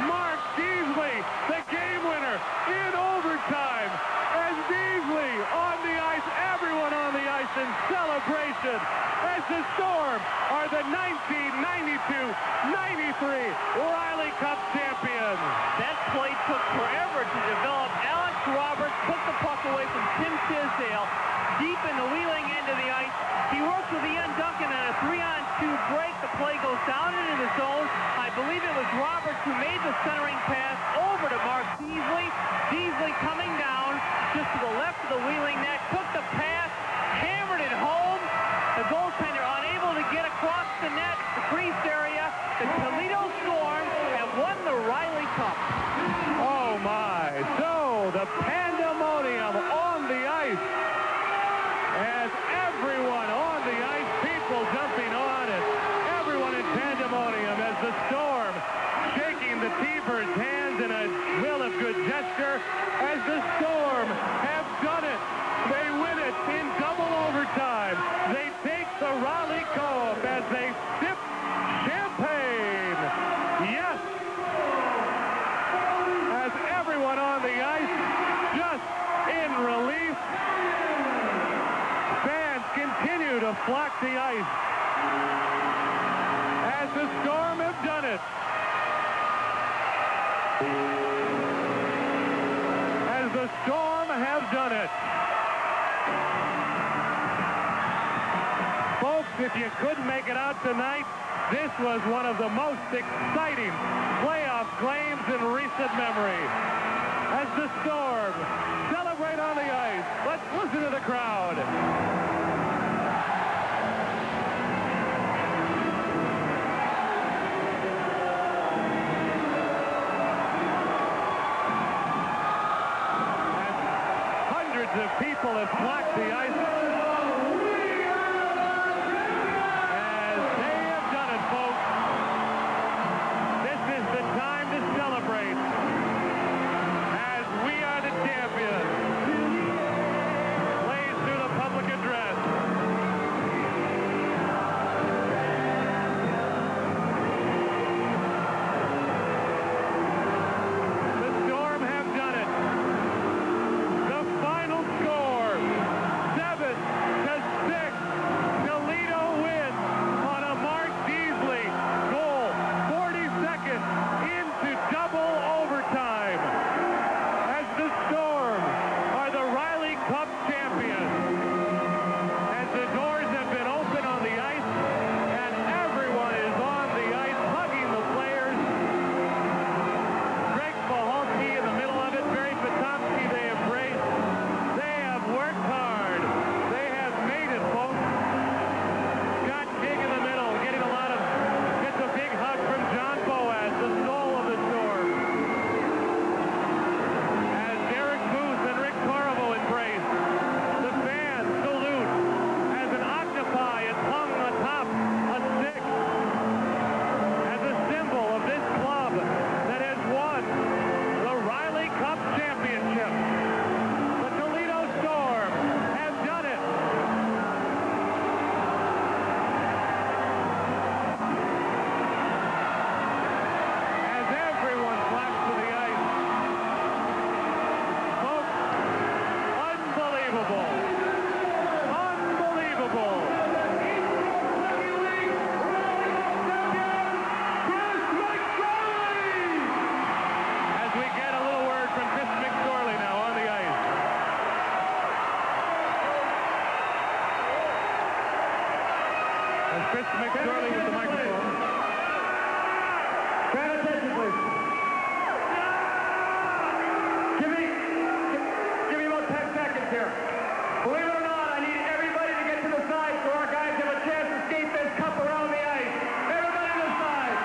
Mark Beasley, the game winner in overtime. As Beasley on the ice, everyone on the ice in celebration as the Storm are the 1992-93 Riley Cup champions. That play took forever to develop. Alex Roberts took the puck away from Tim Tisdale deep in the wheeling end of the ice. He works with Ian Duncan on a 3-on-2 break. The play goes down into the zone. I believe it was Roberts who made the centering pass over to Mark Beasley. Beasley coming down just to the left of the wheeling net, took the pass, hammered it home. The goaltender unable to get across the net, the crease area. The Toledo Storm have won the Riley Cup. Oh my, so the pandemonium on the ice as everyone on the ice, people jumping on it, everyone in pandemonium as the Storm shaking the T-Birds' hands in a will of good gesture as the Storm have done it. They win it in double overtime. They take the Riley Cup as they sip champagne. Yes. As everyone on the ice just in relief. Fans continue to flock the ice as the Storm have done it. As the Storm have done it. Folks, if you couldn't make it out tonight, this was one of the most exciting playoff games in recent memory. As the Storm celebrate on the ice, let's listen to the crowd. Hundreds of people have flocked the ice. As they have done it, folks. This is the time to celebrate. As we are the champions. Plays through the public address. The Storm have done it. The final score, As Chris McSorley with the microphone. Fan attention, please. Give me about 10 seconds here. Believe it or not, I need everybody to get to the side so our guys have a chance to skate this cup around the ice. Everybody to the side.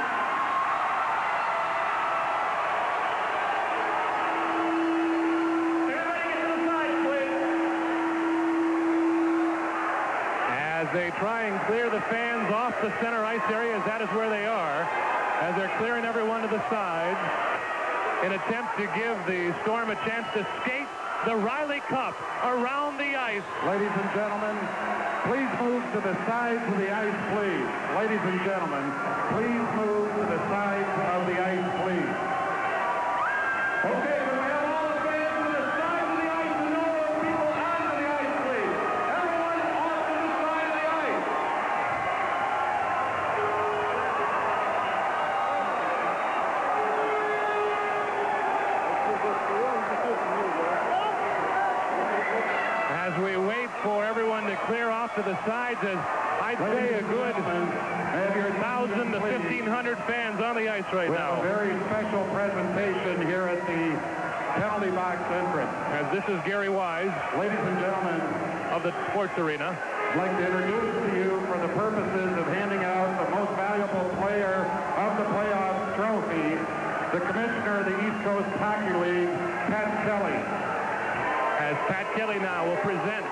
Everybody get to the side, please. As they try and clear the fans off the center ice area, as that is where they are, as they're clearing everyone to the sides, in attempt to give the Storm a chance to skate the Riley Cup around the ice. Ladies and gentlemen, please move to the sides of the ice, please. Ladies and gentlemen, please move to the sides of the ice, please. Okay, we have all the fans to the side of the ice and all those people onto the ice, please. Everyone off to the side of the ice. As we wait for everyone to clear off to the sides, as I'd say a good 1,000 to 1,500 fans on the ice right We now. have a very special presentation here at the penalty box entrance. As this is Gary Wise Ladies and gentlemen, of the Sports Arena. I'd like to introduce to you, for the purposes of handing out the most valuable player of the playoffs trophy, the commissioner of the East Coast Hockey League, Pat Kelly. As Pat Kelly now will present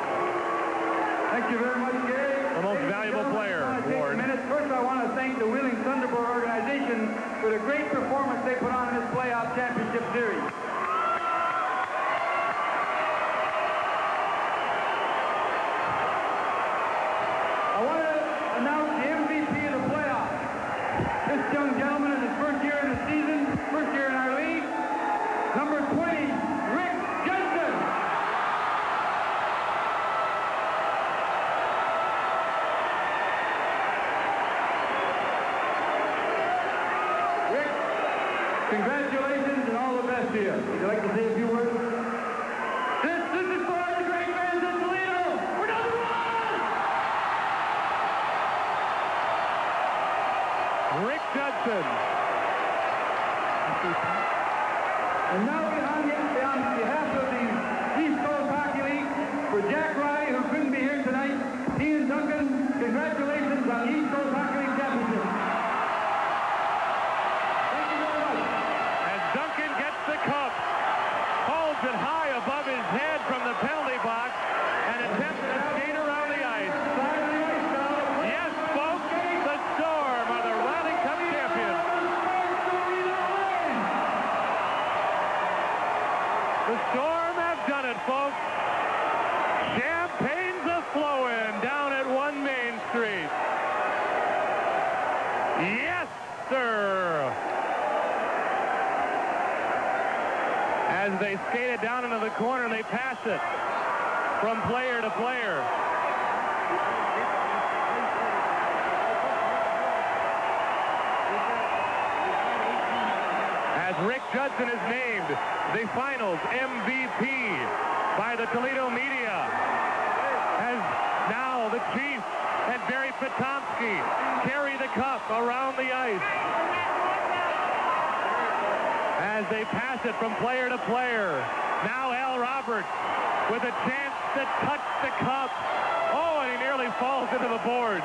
Thank you very much, Gary. the most valuable player award. First, I want to thank the Wheeling Thunderbird organization for the great performance they put on in this playoff championship series. I want to announce the MVP of the playoffs. This young gentleman in his first year in the season, first year in our league, number 20, Rick Judson. Rick, congratulations and all the best to you. Would you like to say a few words? This is for all the great fans in Toledo. We're number one! Rick Judson. And now on behalf of the East Coast Hockey League, for Jack Riley, who couldn't be here tonight, Ian Duncan, congratulations on the East Coast Hockey League championship. Thank you very much. As Duncan gets the cup, holds it high above his head from the penalty box, and attempts to skate around the ice. Side of the ice now. Yes, folks, the Storm are the Riley Cup champions. The Storm have done it, folks. Champagne's a-flowing down at 1 Main Street. Yes, sir. As they skate it down into the corner, they pass it from player to player. As Rick Judson is named the finals MVP by the Toledo media. As now the Chiefs and Barry Potomski carry the cup around the ice. As they pass it from player to player. Now Al Roberts with a chance to touch the cup. Oh, and he nearly falls into the boards.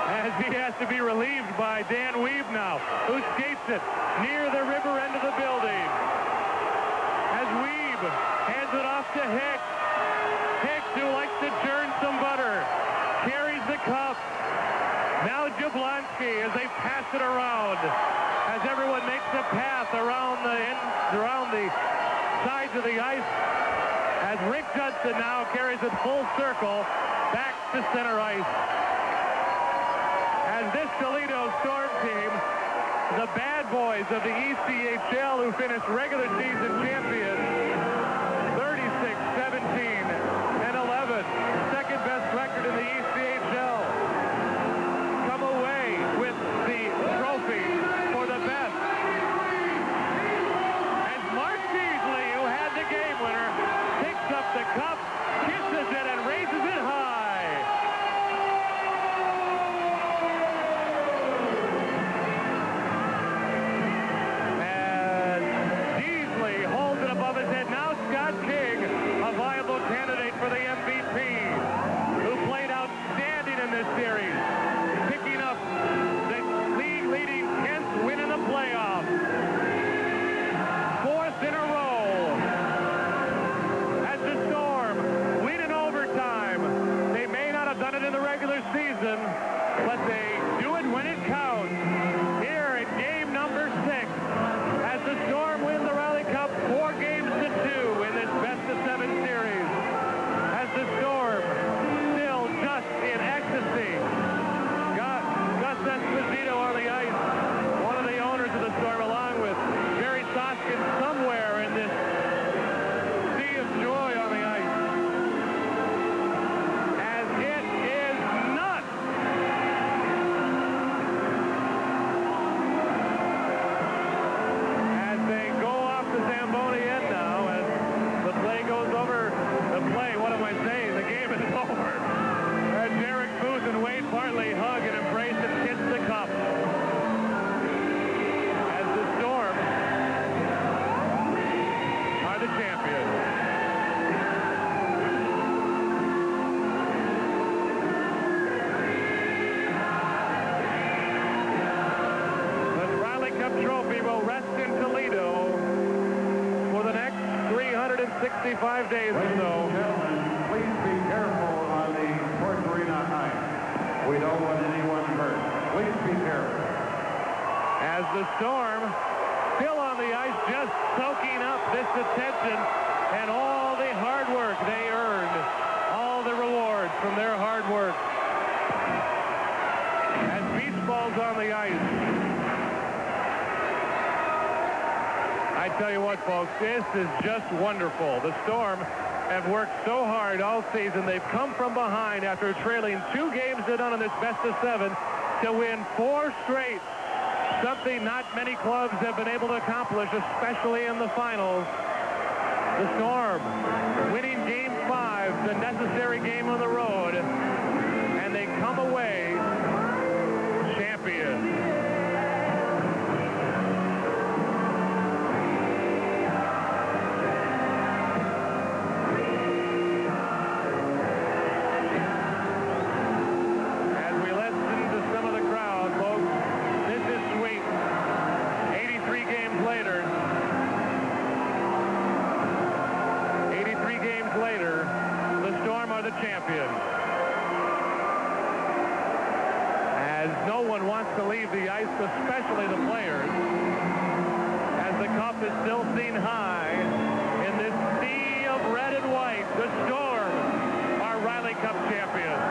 As he has to be relieved by Dan Weeb now, who skates it near the river end of the building. As Weeb hands it off to Hicks. Hicks, who likes to churn some butter, carries the cup. Now Jablonski as they pass it around. As everyone makes a path around the sides of the ice. As Rick Judson now carries it full circle back to center ice. As this Toledo Storm team, the bad boys of the ECHL who finished regular season champions, 36-17-11, second best record in the ECHL, come away with the trophy for the best. As Mark Beasley, who had the game winner, picks up the cup, kisses it, and raises it high. 7, but they do it when it counts. Here in game number 6, as the Storm win the Riley Cup 4 games to 2 in this best-of-7 series. As the Storm still just in ecstasy. Gus Esposito on the ice, one of the owners of the Storm, along with Jerry Soskin, somewhere in this sea of joy on the ice. As it is nuts. As they go off the Zamboni end now, as the play goes over, what am I saying? The game is over. As Derek Booth and Wade Bartley hug and embrace and kiss the cup. As the Storm are the champions. The Riley Cup trophy will rest in Toledo for the next 365 days or Ladies so. and gentlemen, please be careful on the sports arena ice. We don't want anyone hurt. Please be careful. As the Storm still on the ice, just soaking up this attention and all the hard work they earned, all the rewards from their hard work. As beach balls on the ice. I tell you what, folks, this is just wonderful. The Storm have worked so hard all season. They've come from behind after trailing 2 games to none in this best-of-7 to win 4 straight. Something not many clubs have been able to accomplish, especially in the finals. The Storm winning Game 5, the necessary game on the road, and they come away champions. Champions. As no one wants to leave the ice, especially the players, as the cup is still seen high in this sea of red and white. The Storm are Riley Cup champions.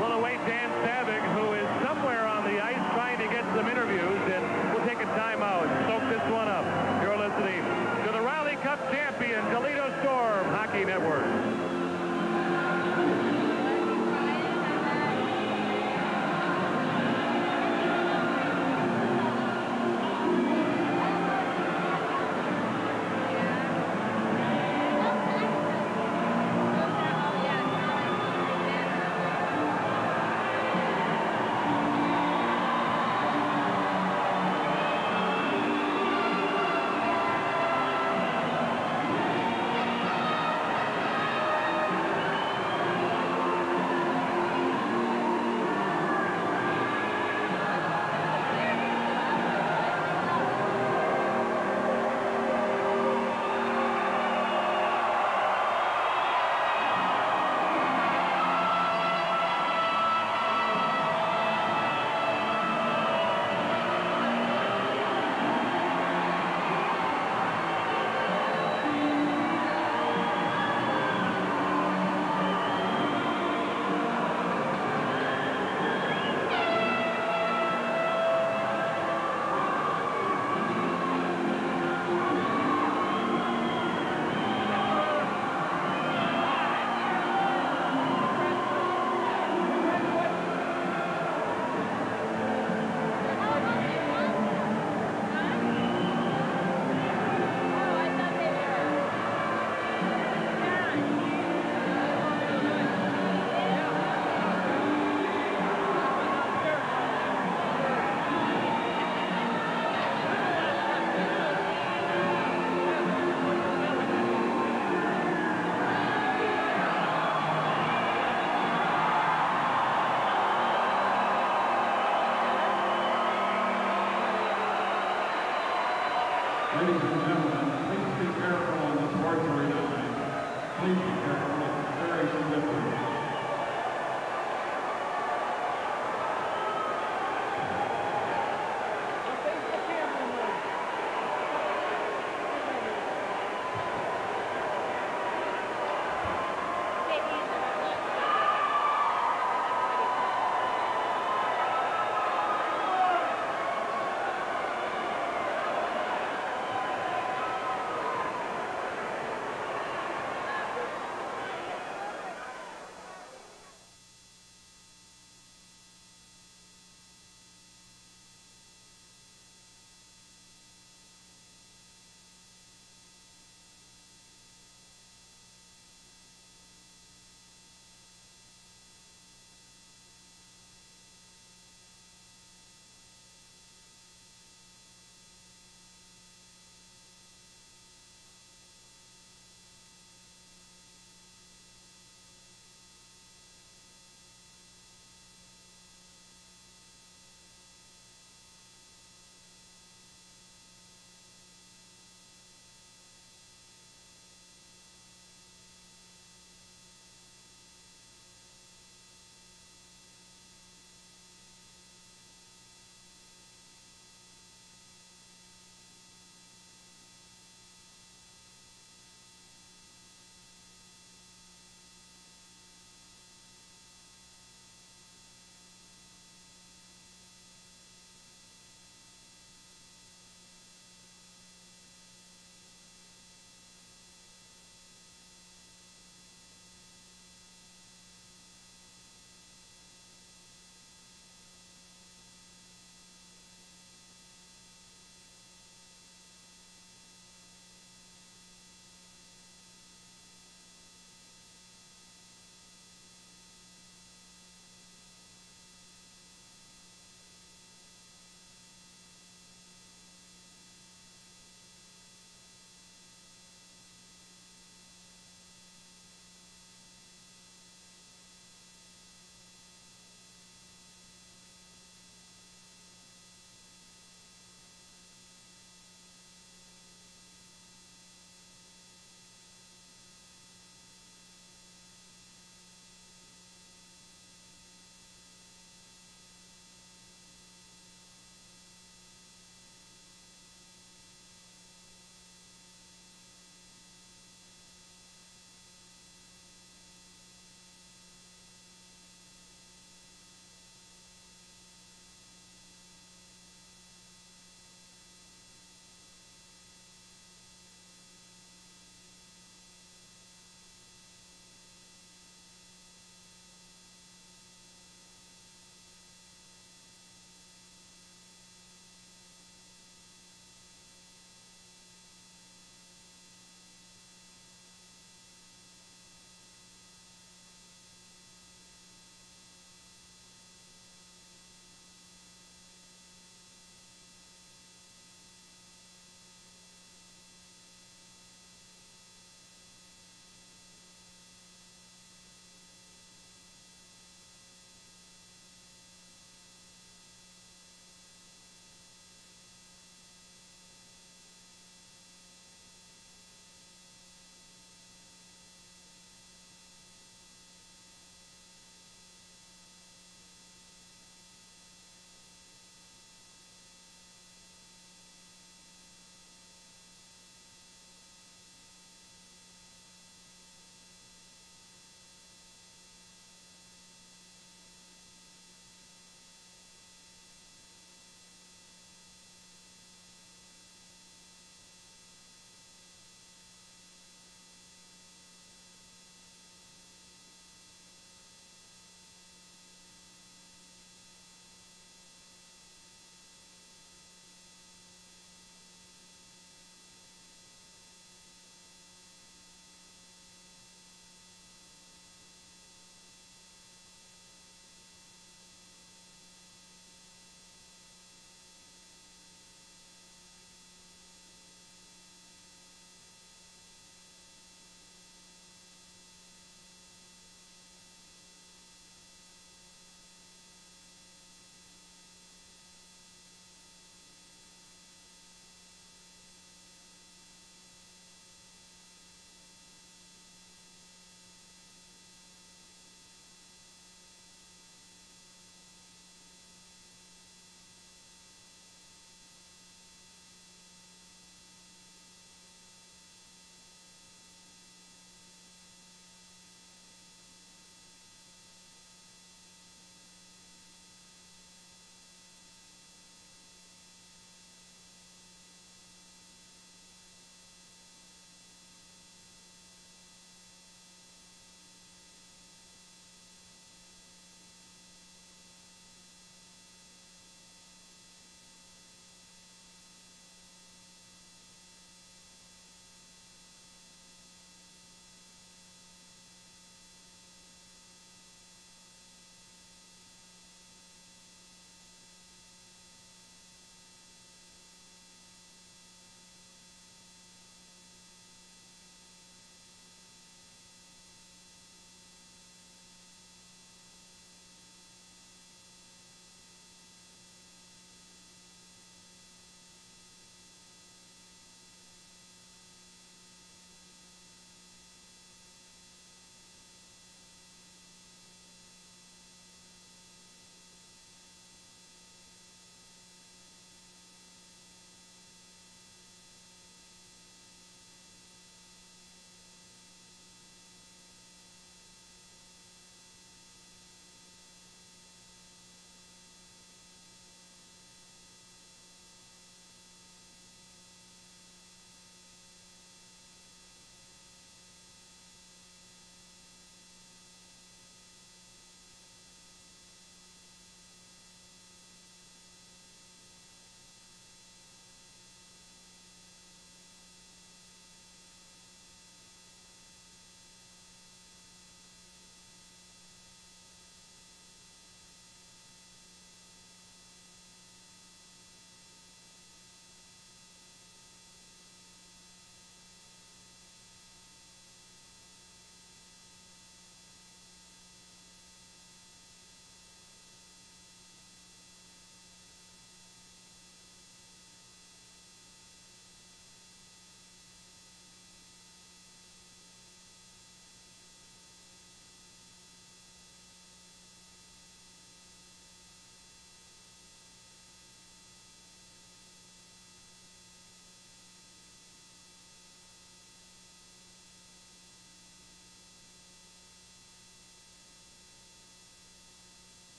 We'll await Dan Savig, who is somewhere on the ice trying to get some interviews, and we'll take a timeout and soak this one up. You're listening to the Riley Cup champion Toledo Storm Hockey Network. Ladies and gentlemen.